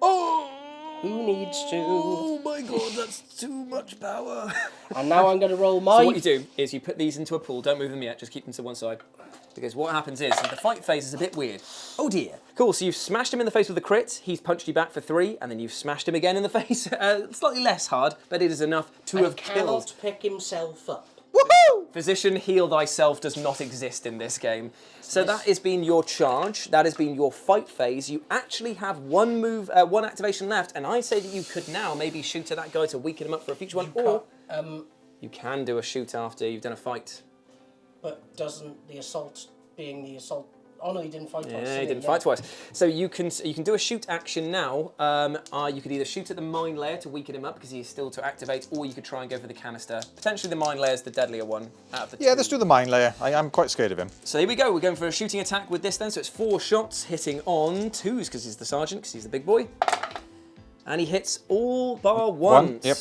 Oh! Who needs to? Oh my god, that's too much power. And now I'm going to roll my... So what you do is you put these into a pool. Don't move them yet, just keep them to one side. Because what happens is, the fight phase is a bit weird. Oh dear. Cool, so you've smashed him in the face with the crit, he's punched you back for 3, and then you've smashed him again in the face. Slightly less hard, but it is enough to have killed. Cannot pick himself up. Woohoo! Physician, heal thyself does not exist in this game. So that has been your charge, that has been your fight phase. You actually have one activation left, and I say that you could now maybe shoot at that guy to weaken him up for a future one, or you can do a shoot after you've done a fight. But doesn't the assault being the assault... Oh no, he didn't fight twice. Yeah, he didn't fight twice. So you can do a shoot action now. You could either shoot at the mine layer to weaken him up because he's still to activate, or you could try and go for the canister. Potentially the mine layer is the deadlier one out of the two. Yeah, let's do the mine layer. I'm quite scared of him. So here we go. We're going for a shooting attack with this then. So it's 4 shots hitting on 2s because he's the sergeant, because he's the big boy. And he hits all bar 1s. Yep.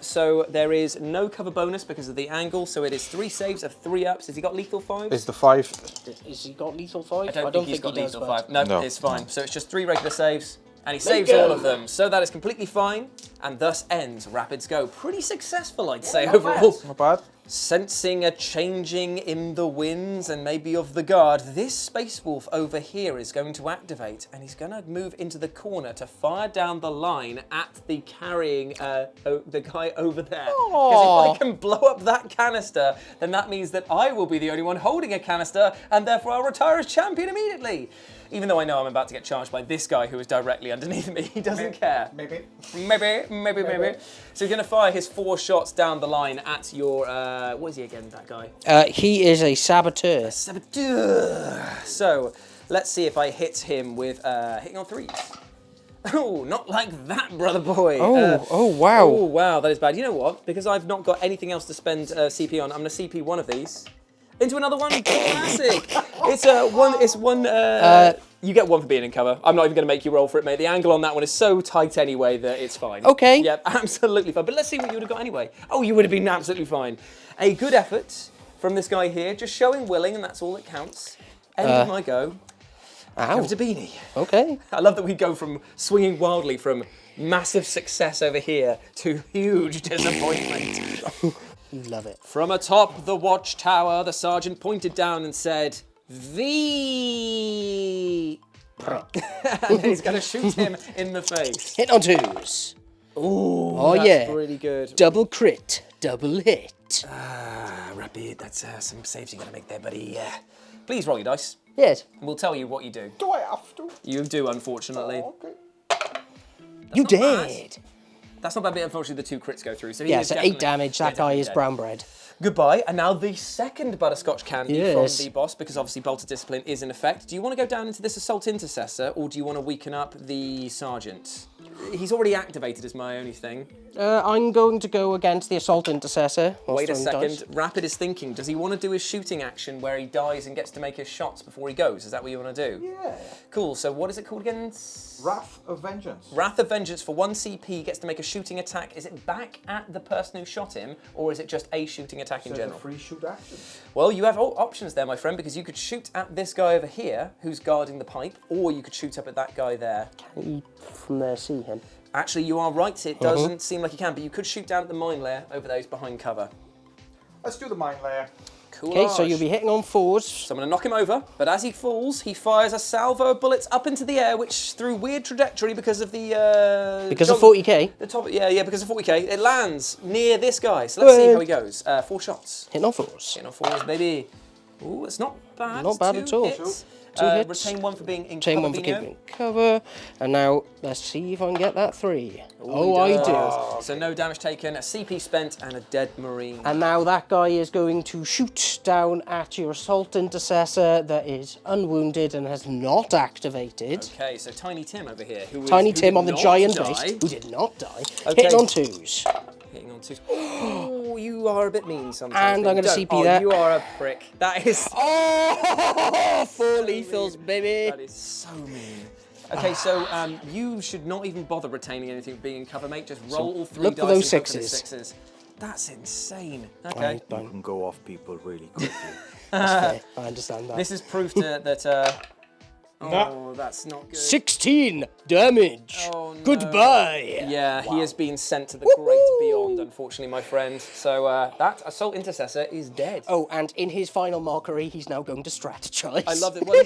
So there is no cover bonus because of the angle, so it is 3 saves of 3 ups. Has he got lethal 5s? Is the 5... Has he got lethal 5? I don't think he's got lethal 5. No, No. it's fine. So it's just 3 regular saves, and he saves all of them. So that is completely fine, and thus ends Rapid's go. Pretty successful, I'd say, overall. Not bad. Sensing a changing in the winds and maybe of the guard, this Space Wolf over here is going to activate, and he's going to move into the corner to fire down the line at the carrying the guy over there. Because if I can blow up that canister, then that means that I will be the only one holding a canister, and therefore I'll retire as champion immediately. Even though I know I'm about to get charged by this guy who is directly underneath me, he doesn't care. Maybe. So he's going to fire his 4 shots down the line at your, what is he again, that guy? He is a saboteur. Saboteur. So let's see if I hit him with hitting on 3s. Oh, not like that, brother boy. Oh, wow. Oh, wow, that is bad. You know what? Because I've not got anything else to spend CP on, I'm going to CP one of these into another one. Classic. It's one. You get 1 for being in cover. I'm not even going to make you roll for it, mate. The angle on that one is so tight anyway that it's fine. Okay. Yep, absolutely fine. But let's see what you would have got anyway. Oh, you would have been absolutely fine. A good effort from this guy here, just showing willing, and that's all that counts. End of my go. Over to Beanie. Okay. I love that we go from swinging wildly from massive success over here to huge disappointment. You love it. From atop the watchtower, the sergeant pointed down and said, "The..." And then he's going to shoot him in the face. Hit on 2s. Ooh, Oh, that's yeah. really good. Double crit. Double hit. Rapid, that's some saves you're going to make there, buddy. Please roll your dice. Yes. And we'll tell you what you do. Do I have to? You do, unfortunately. Oh, okay. You not bad. did. That's not bad, but unfortunately the 2 crits go through. So he Yeah, is so 8 definitely- damage. That guy is dead. brown bread. Goodbye, and now the second butterscotch candy Yes. from the boss, because obviously Bolt of Discipline is in effect. Do you want to go down into this Assault Intercessor, or do you want to weaken up the Sergeant? He's already activated, is my only thing. I'm going to go against the Assault Intercessor. Wait a second, Dice. Rapid is thinking, does he want to do his shooting action where he dies and gets to make his shots before he goes? Is that what you want to do? Yeah. Cool, so what is it called again? Wrath of Vengeance. Wrath of Vengeance for 1 CP gets to make a shooting attack. Is it back at the person who shot him, or is it just a shooting attack in Says general? a free shoot action. Well, you have all options there, my friend, because you could shoot at this guy over here, who's guarding the pipe, or you could shoot up at that guy there. Can you from there see him? Actually, you are right, it doesn't seem like you can, but you could shoot down at the mine layer over there, who's behind cover. Let's do the mine layer. Cool. Okay, so you'll be hitting on 4s. So I'm going to knock him over, but as he falls, he fires a salvo of bullets up into the air, which through weird trajectory because of the... Because of 40k. The top, yeah, because of 40k. It lands near this guy, so let's see how he goes. 4 shots. Hitting on 4s. Hitting on 4s, baby. Ooh, it's not bad. Not bad 2 at all. Hits. 2 hits. Retain 1 for being in Chain cover, 1 for Bino. keeping cover. And now, let's see if I can get that 3. Oh, He I does. do. So no damage taken, a CP spent, and a dead Marine. And now that guy is going to shoot down at your Assault Intercessor that is unwounded and has not activated. Okay, so Tiny Tim over here. Who Tiny who Tim did on the not giant die. base, who did not die. Okay. Hitting on 2s. Hitting on 2s. Oh, you are a bit mean sometimes. And I'm gonna Don't- CP that. You are a prick. That is... Oh, 4 lethals, baby. That is so mean. Okay, so you should not even bother retaining anything being in cover, mate. Just roll all 3 look dice for those and hope for the 6s. 6s. That's insane. Okay. You can go off people really quickly. That's fair. I understand that. This is proof that... Oh, that's not good. 16 damage. Oh, no. Goodbye. Yeah, he has been sent to the great beyond, unfortunately, my friend. So that Assault Intercessor is dead. Oh, and in his final mockery, he's now going to strategize. I love it. Well,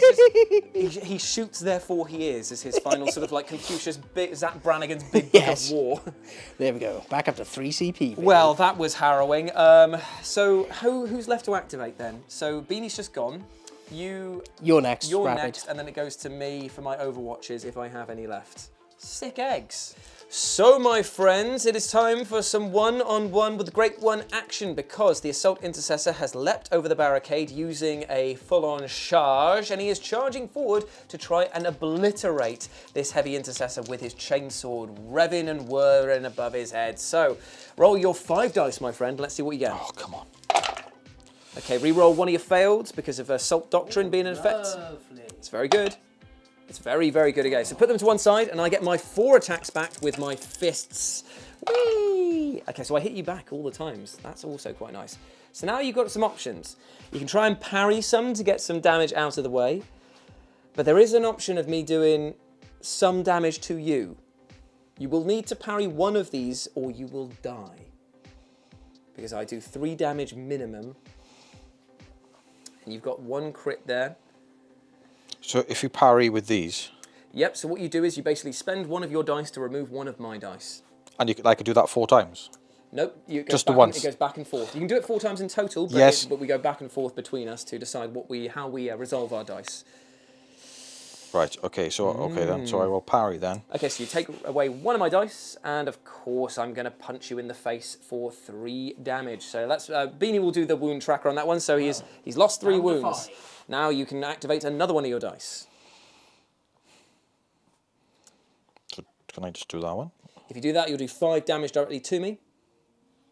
he's just, he shoots, therefore he is his final sort of like Confucius, Zach Brannigan's big book Yes. of war. There we go. Back up to 3 CP. baby. Well, that was harrowing. So who's left to activate then? So Beanie's just gone. You're next, You're Rapid. next, and then it goes to me for my Overwatches if I have any left. Sick eggs. So, my friends, it is time for some one-on-one with the Great One action because the Assault Intercessor has leapt over the barricade using a full-on charge, and he is charging forward to try and obliterate this heavy Intercessor with his chainsword, revving and whirring above his head. So, roll your 5 dice, my friend. Let's see what you get. Oh, come on. Okay, re-roll one of your failed because of Assault Doctrine being in effect. Lovely. It's very good. It's very, very good again. So put them to one side and I get my 4 attacks back with my fists. Whee! Okay, so I hit you back all the times. That's also quite nice. So now you've got some options. You can try and parry some to get some damage out of the way. But there is an option of me doing some damage to you. You will need to parry one of these or you will die. because I do 3 damage minimum. And you've got 1 crit there. So if you parry with these... Yep, so what you do is you basically spend 1 of your dice to remove 1 of my dice. And I could do that 4 times? Nope, Just the once. It goes back and forth. You can do it 4 times in total, but, yes. but we go back and forth between us to decide how we resolve our dice. Right, okay, so okay then. So I will parry then. Okay, so you take away 1 of my dice, and of course I'm going to punch you in the face for 3 damage. So that's Beanie will do the wound tracker on that one. So he's lost 3 wounds. Now you can activate another one of your dice. So can I just do that one? If you do that, you'll do 5 damage directly to me.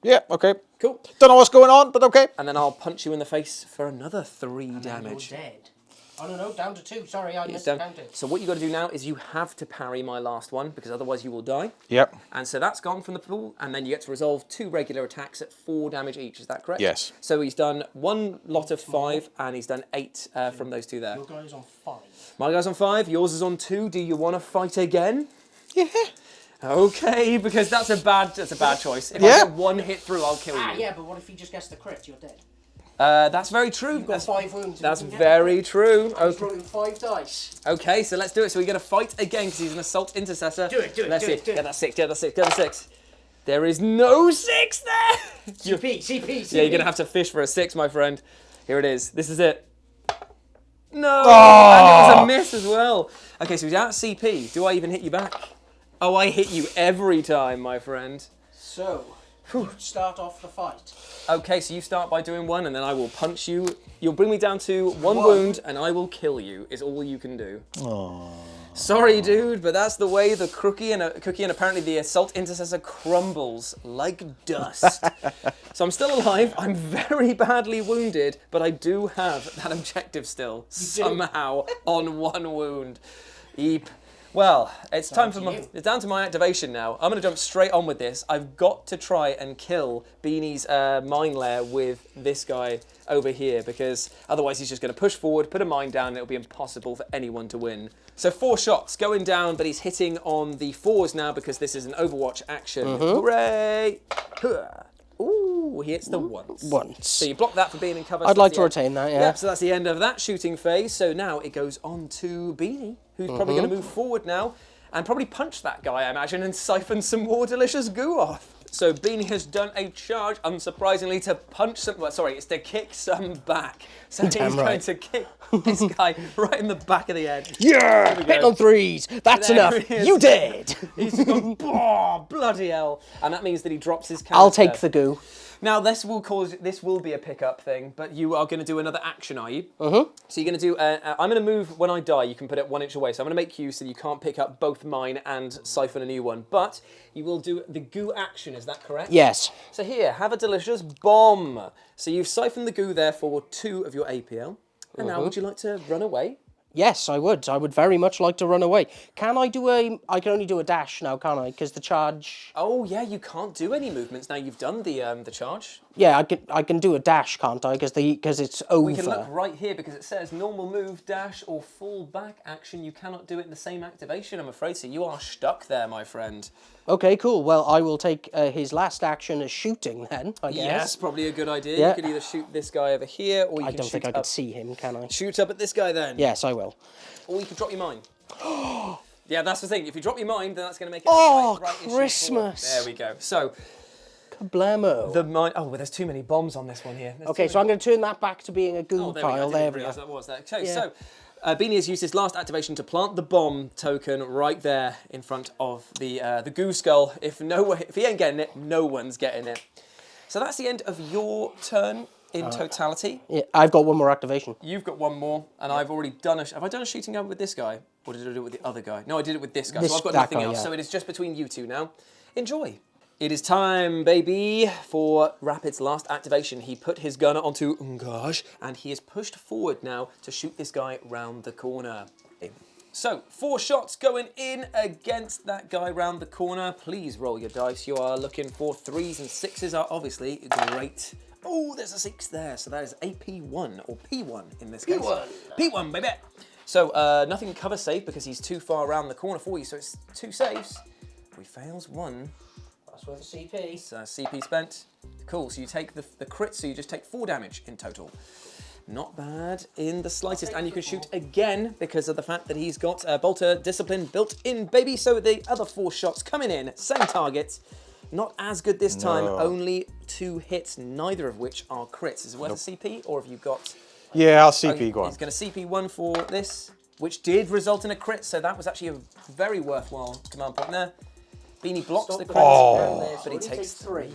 Yeah, okay. Cool. Don't know what's going on, but okay. And then I'll punch you in the face for another 3 damage. You're dead. Oh no, down to 2. Sorry, I miscounted. So what you got to do now is you have to parry my last one, because otherwise you will die. Yep. And so that's gone from the pool, and then you get to resolve 2 regular attacks at 4 damage each. Is that correct? Yes. So he's done 1 lot of 5, and he's done 8 from those 2 there. Your guy's on 5. My guy's on 5. Yours is on 2. Do you want to fight again? Yeah. Okay, because that's a bad choice. If I get 1 hit through, I'll kill you. Yeah, but what if he just gets the crit? You're dead. That's very true. You've got 5 wounds. That's very true. He's rolling 5 dice. Okay, so let's do it. So we get a fight again because he's an assault intercessor. Do it. Let's see. Get that 6. Get that 6. Get that 6. There is no 6 there. CP. Yeah, you're gonna have to fish for a 6, my friend. Here it is. This is it. No, Oh! and it was a miss as well. Okay, so he's out CP. Do I even hit you back? Oh, I hit you every time, my friend. So, you start off the fight. Okay, so you start by doing 1, and then I will punch you. You'll bring me down to 1 wound, and I will kill you, is all you can do. Aww. Sorry, dude, but that's the way the cookie and apparently the assault intercessor crumbles like dust. So I'm still alive. I'm very badly wounded, but I do have that objective still, somehow, on 1 wound. Eep. Well, it's time for it's down to my activation now. I'm going to jump straight on with this. I've got to try and kill Beanie's mine lair with this guy over here, because otherwise he's just going to push forward, put a mine down, and it'll be impossible for anyone to win. So 4 shots going down, but he's hitting on the 4s now because this is an Overwatch action. Hooray! Ooh, he hits the once. So you block that for being in cover. I'd like to retain that, yeah. Yep, so that's the end of that shooting phase. So now it goes on to Beanie, who's probably going to move forward now and probably punch that guy, I imagine, and siphon some more delicious goo off. So Beanie has done a charge, unsurprisingly, to punch some... Well, sorry, it's to kick some back. So he's going to kick this guy right in the back of the head. Yeah! Hit on 3s. That's There enough. he is. You dead. He's just gone, oh, bloody hell. And that means that he drops his canister. I'll take the goo. Now, this will be a pickup thing, but you are going to do another action, are you? So you're going to do, I'm going to move when I die, you can put it 1 inch away. So I'm going to make you so you can't pick up both mine and siphon a new one. But you will do the goo action, is that correct? Yes. So here, have a delicious bomb. So you've siphoned the goo there for 2 of your APL. And now would you like to run away? Yes, I would. I would very much like to run away. Can I do I can only do a dash now, can't I? Because the charge... Oh, yeah, you can't do any movements now you've done the charge. Yeah, I can do a dash, can't I? Because it's over. We can look right here because it says normal move, dash, or fall back action. You cannot do it in the same activation, I'm afraid. So you are stuck there, my friend. Okay, cool. Well, I will take his last action as shooting then, I guess. Yes, probably a good idea. Yeah. You could either shoot this guy over here, or you I can don't shoot think I up. could see him, can I? Shoot up at this guy then. Yes, I will. Or you could drop your mine. Yeah, that's the thing. If you drop your mine, then that's going to make it Oh, right issue Christmas. There we go. So, Kablamo. the mine... Oh, well, there's too many bombs on this one here. Okay, so I'm going to turn that back to being a goo Oh, there pile. we go. I There didn't we go. realise that was there. Okay, Yeah. so Beanie has used his last activation to plant the bomb token right there in front of the goo skull. If he ain't getting it, no one's getting it. So that's the end of your turn in totality. Yeah, I've got one more activation. You've got one more, and I've already done have I done a shooting gun with this guy? Or did I do it with the other guy? No, I did it with this guy, so I've got that nothing guy, else. yeah. So it is just between you two now. Enjoy. It is time, baby, for Rapid's last activation. He put his gun onto Ungaj, and he is pushed forward now to shoot this guy round the corner. So, 4 shots going in against that guy round the corner. Please roll your dice. You are looking for 3s and 6s are obviously great. Oh, there's a 6 there. So that is AP1, or P1 in this case. P1. P1, baby. So, nothing cover save because he's too far around the corner for you. So it's 2 saves. He fails 1. That's worth a CP. So CP spent. Cool, so you take the crit, so you just take 4 damage in total. Not bad in the slightest, and you can shoot again because of the fact that he's got Bolter Discipline built in, baby. So the other 4 shots coming in, same target. Not as good this time, only 2 hits, neither of which are crits. Is it worth a CP, or have you got... Yeah, I'll CP, go on. He's going to CP 1 for this, which did result in a crit, so that was actually a very worthwhile command point there. Beanie blocks the crit, but he takes 3.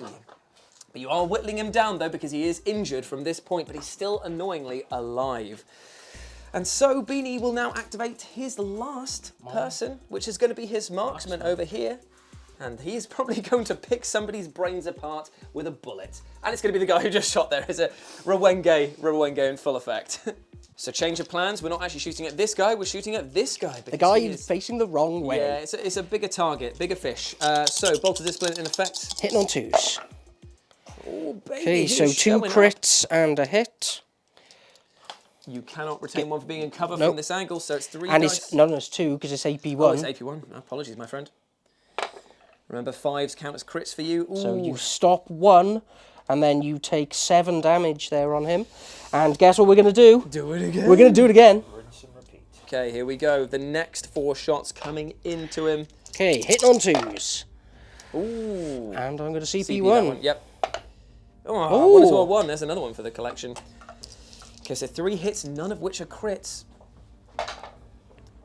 But you are whittling him down, though, because he is injured from this point, but he's still annoyingly alive. And so Beanie will now activate his last person, which is going to be his marksman over here. And he's probably going to pick somebody's brains apart with a bullet. And it's going to be the guy who just shot there. It's a Rwenge in full effect. So change of plans. We're not actually shooting at this guy. We're shooting at this guy. The guy facing the wrong way. Yeah, it's a bigger target, bigger fish. So Bolter Discipline in effect. Hitting on 2s. Oh, baby. Okay, so 2 crits and a hit. You cannot retain 1 for being in cover from this angle, so it's 3 and dice. It's, no, it's 2 because it's AP1. Oh, it's AP1. Apologies, my friend. Remember, 5s count as crits for you. Ooh. So you stop 1, and then you take 7 damage there on him. And guess what we're going to do? Do it again. We're going to do it again. Rinse and repeat. Okay, here we go. The next 4 shots coming into him. Okay, hitting on 2s. Ooh. And I'm going to CP CP 1. that one. Yep. Oh, 1 as well 1. There's another one for the collection. Okay, so 3 hits, none of which are crits.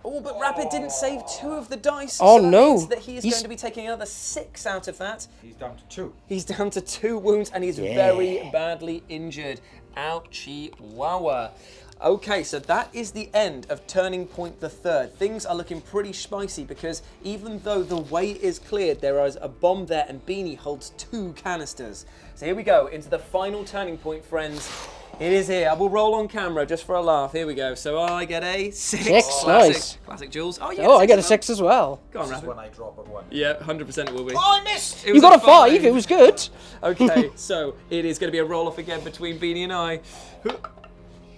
Oh, but Rapid didn't save 2 of the dice. Oh, so that no. means that he's going to be taking another 6 out of that. He's down to 2. He's down to 2 wounds, and he's very badly injured. Ouchie wawa. Okay, so that is the end of Turning Point the Third. Things are looking pretty spicy because even though the way is cleared, there is a bomb there, and Beanie holds 2 canisters. So here we go into the final turning point, friends. It is here. I will roll on camera just for a laugh. Here we go. So I get a 6. 6, Classic. nice. Classic Jules. Oh, Oh, I get a 6 as well. Go on, This is Rapid. when I drop a 1. Yeah, 100% it will be. Oh, I missed! It You was got a 5, it was good. Okay, so it is going to be a roll-off again between Beanie and I.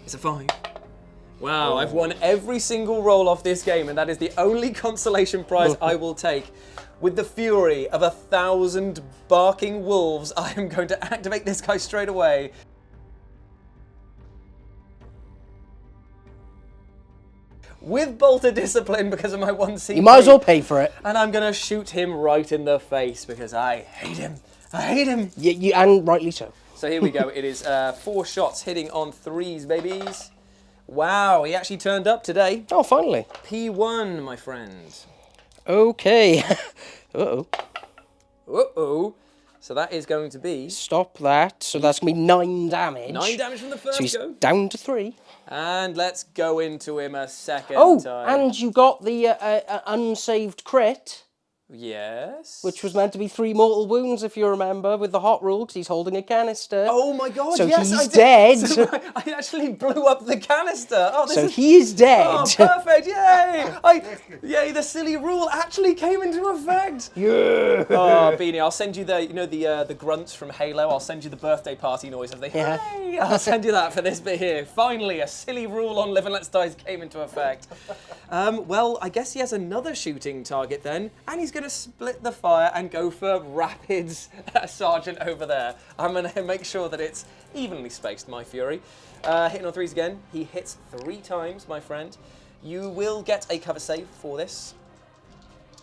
It's a 5. Wow, I've won every single roll-off this game, and that is the only consolation prize I will take. With the fury of 1,000 barking wolves, I am going to activate this guy straight away. With Bolter Discipline because of my 1 CP. You might as well pay for it. And I'm going to shoot him right in the face because I hate him. I hate him. And rightly so. So here we go. It is 4 shots hitting on 3s, babies. Wow, he actually turned up today. Oh, finally. P1, my friend. Okay. Uh-oh. Uh-oh. So that is going to be... Stop that. So that's going to be 9 damage. 9 damage from the first So he's go. down to 3. And let's go into him a second Oh, time. and you got the unsaved crit, Yes. which was meant to be 3 mortal wounds, if you remember, with the hot rule, because he's holding a canister. Oh my god, So yes, he's I did. dead. So I actually blew up the canister. Oh, this So is... he is dead. Oh, perfect! Yay! Yay! The silly rule actually came into effect. Yeah. Oh, Beanie, I'll send you the grunts from Halo. I'll send you the birthday party noise of the hey. I'll send you that for this bit here. Finally, a silly rule on Live and Let's Die came into effect. Well, I guess he has another shooting target then, and he's going to split the fire and go for Rapid's sergeant over there. I'm going to make sure that it's evenly spaced, my fury. Hitting on 3s again. He hits 3 times, my friend. You will get a cover save for this.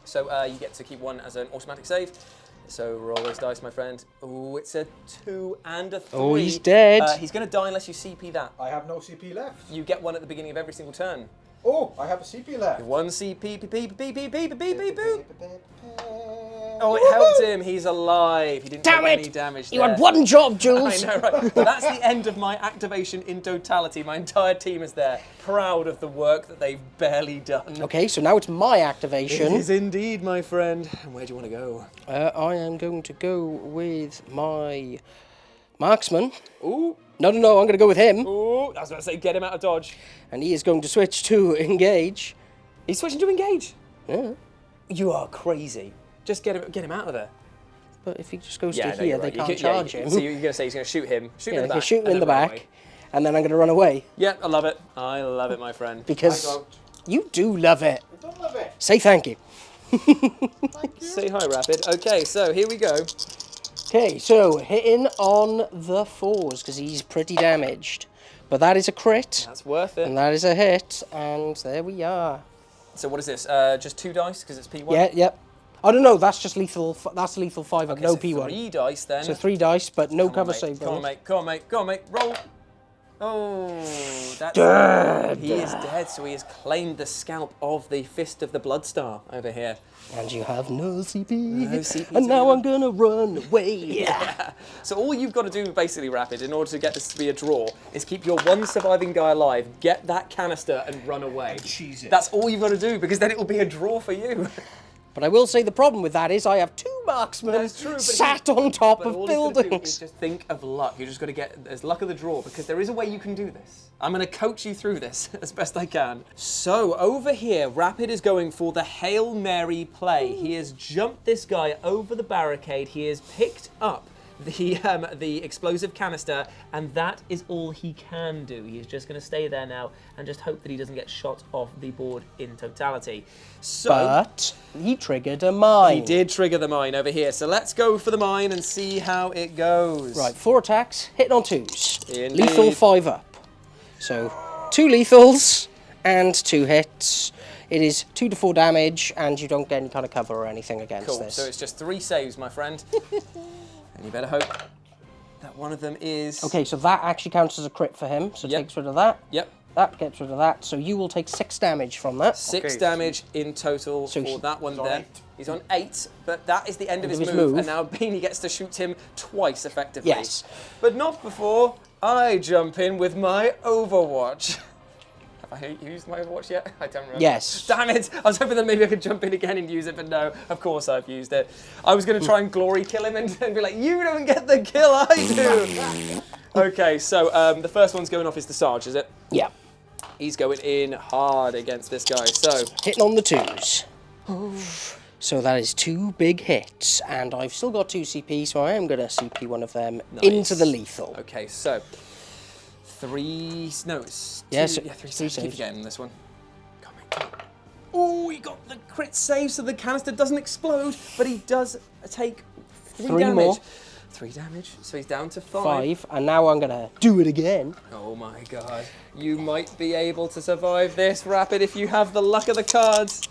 So you get to keep 1 as an automatic save. So roll those dice, my friend. Oh, it's a 2 and a 3. Oh, he's dead. He's going to die unless you CP that. I have no CP left. You get 1 at the beginning of every single turn. Oh, I have a CP left. 1 CP, beep, beep, beep, beep, beep, beep, beep, boop. Oh, it helped him. He's alive. He didn't take any damage there. You had 1 job, Jules. I know, right? But that's the end of my activation in totality. My entire team is there, proud of the work that they've barely done. Okay, so now it's my It activation. is indeed, my friend. And where do you want to go? I am going to go with my marksman. Ooh. No, I'm going to go with him. Ooh. I was about to say, get him out of dodge. And he is going to switch to engage. He's switching to engage. Yeah. You are crazy. Just get him out of there. But if he just goes Yeah, to no, here, you're they right. can't charge him. So you're going to say he's going to shoot him. Shoot him Yeah, in the they back. shoot him and in the then run back, away. and then I'm going to run away. Yeah, I love it. I love it, my friend. Because you do love it. I don't love it. Say thank you. Say hi, Rapid. Okay, so here we go. Okay, so hitting on the 4s because he's pretty damaged. But that is a crit. That's worth it. And that is a hit. And there we are. So what is this? Just 2 dice because it's P1? Yeah, yep. Oh, no, that's just lethal. That's lethal 5 Okay, no so P1. 3 dice then. So 3 dice, but no Come on, cover mate. save. Come on, mate. Come on, mate. Come on, mate. Come on, mate. Roll. Oh, that's Dead. He is dead, so he has claimed the scalp of the Fist of the Bloodstar over here. And you have no CP. No CP and to now do. I'm gonna run away. Yeah. So all you've got to do, basically, Rapid, in order to get this to be a draw, is keep your one surviving guy alive, get that canister, and run away. Cheese it. That's all you've got to do, because then it will be a draw for you. But I will say the problem with that is I have 2 marksmen That's true, but sat on top But of all he's got to do is buildings. just think of luck. You just got to get as luck of the draw, because there is a way you can do this. I'm going to coach you through this as best I can. So over here, Rapid is going for the Hail Mary play. He has jumped this guy over the barricade. He has picked up the explosive canister, and that is all he can do. He's just going to stay there now and just hope that he doesn't get shot off the board in totality. So, But he triggered a mine. he did trigger the mine over here. So let's go for the mine and see how it goes. Right, 4 attacks, hitting on 2s. Indeed. Lethal 5 up. So 2 lethals and 2 hits. It is 2 to 4 damage, and you don't get any kind of cover or anything against Cool. this. So it's just 3 saves, my friend. And you better hope that one of them is... Okay, so that actually counts as a crit for him, so Yep. takes rid of that. Yep. That gets rid of that, so you will take 6 damage from that. 6 Okay, damage in total So for that one he's on there. 8. He's on 8, but that is the end of his his move, move. and now Beanie gets to shoot him twice effectively. Yes. But not before I jump in with my Overwatch. Have I used my Overwatch yet? I don't remember. Yes. Damn it! I was hoping that maybe I could jump in again and use it, but no, of course I've used it. I was going to try and glory kill him and be like, you don't get the kill, I do! Okay, so the first one's going off is the Sarge, is it? Yeah. He's going in hard against this guy, so... Hitting on the 2s. So that is 2 big hits, and I've still got 2 CP, so I am going to CP one of them into the lethal. Okay, so 3... No, it's 2... Yeah, so 3 3 saves. Keep saves. forgetting this one. Come on. Oh, he got the crit save, so the canister doesn't explode, but he does take 3 3 damage. more. 3 damage, so he's down to 5. 5, and now I'm going to do it again. Oh my god. You might be able to survive this, Rapid, if you have the luck of the cards.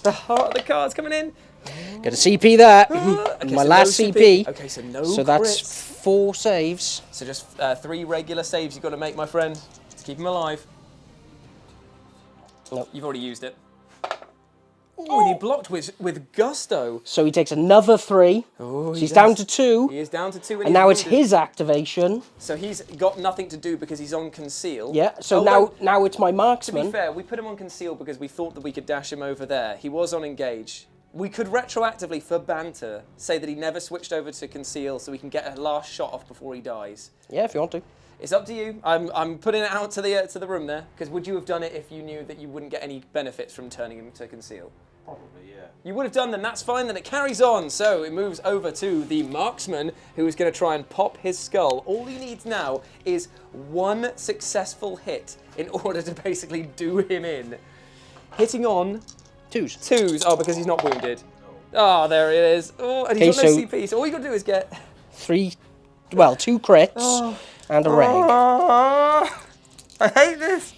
The heart of the cards coming in. Going to CP that. Okay, My so last no CP. Okay, so no So that's crits. 4 saves. So just 3 regular saves you've got to make, my friend, to keep him alive. Nope. You've already used it. Oh, and he blocked with gusto. So he takes another 3. Oh, So he's down to 2. He is down to 2. And now it's his activation. So he's got nothing to do because he's on conceal. Yeah, so Oh, wait, now it's my to be marksman. fair, we put him on conceal because we thought that we could dash him over there. He was on engage. We could retroactively, for banter, say that he never switched over to conceal so we can get a last shot off before he dies. Yeah, if you want to. It's up to you. I'm putting it out to the room there, because would you have done it if you knew that you wouldn't get any benefits from turning him to conceal? Probably, yeah. You would have done, then that's fine, then it carries on. So it moves over to the marksman, who is going to try and pop his skull. All he needs now is 1 successful hit in order to basically do him in. Hitting on 2s. 2s. Oh, because he's not wounded. Oh, there it is. Oh, and he's got no CP, so all you got to do is get... 2 crits and a reg. I hate this.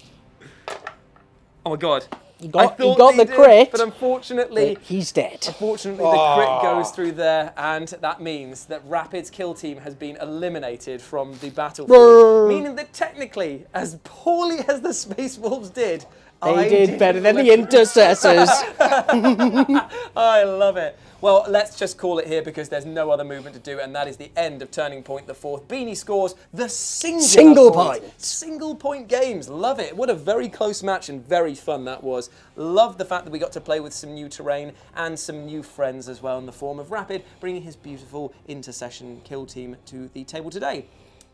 Oh my god. You I got thought the they did, crit, but unfortunately... but he's dead. Unfortunately, the crit goes through there, and that means that Rapid's kill team has been eliminated from the battlefield. Meaning that technically, as poorly as the Space Wolves did, They did better than the intercessors. I love it. Well, let's just call it here because there's no other movement to do, and that is the end of Turning Point, the 4th. Beanie scores the single point. Single point games. Love it. What a very close match and very fun that was. Love the fact that we got to play with some new terrain and some new friends as well in the form of Rapid, bringing his beautiful intercession kill team to the table today.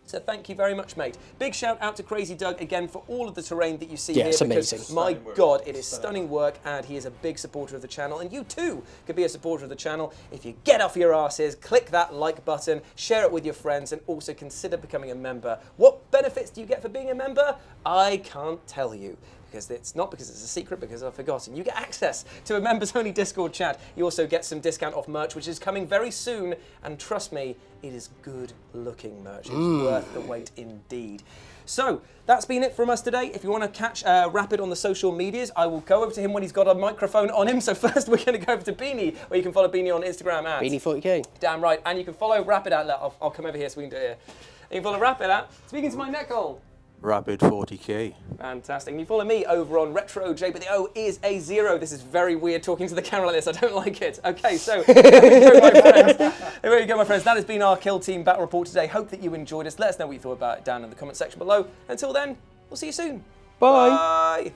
So thank you very much, mate. Big shout out to Crazy Doug again for all of the terrain that you see here. It's because, amazing. my God, it is stunning work, and he is a big supporter of the channel. And you too could be a supporter of the channel if you get off your asses, click that like button, share it with your friends, and also consider becoming a member. What better benefits do you get for being a member? I can't tell you. Because it's not because it's a secret, because I've forgotten. You get access to a members-only Discord chat. You also get some discount off merch, which is coming very soon. And trust me, it is good-looking merch. It's worth the wait indeed. So, that's been it from us today. If you want to catch Rapid on the social medias, I will go over to him when he's got a microphone on him. So first, we're going to go over to Beanie, where you can follow Beanie on Instagram at... Beanie40k. Damn right. And you can follow Rapid at... I'll come over here so we can do it here. And you can follow Rapid at... Speaking to my neck hole. Rapid 40k. Fantastic. And you follow me over on RetroJ, but the O is a 0. This is very weird talking to the camera like this. I don't like it. Okay, so there you go, my friends. That has been our Kill Team Battle Report today. Hope that you enjoyed us. Let us know what you thought about it down in the comment section below. Until then, we'll see you soon. Bye. Bye.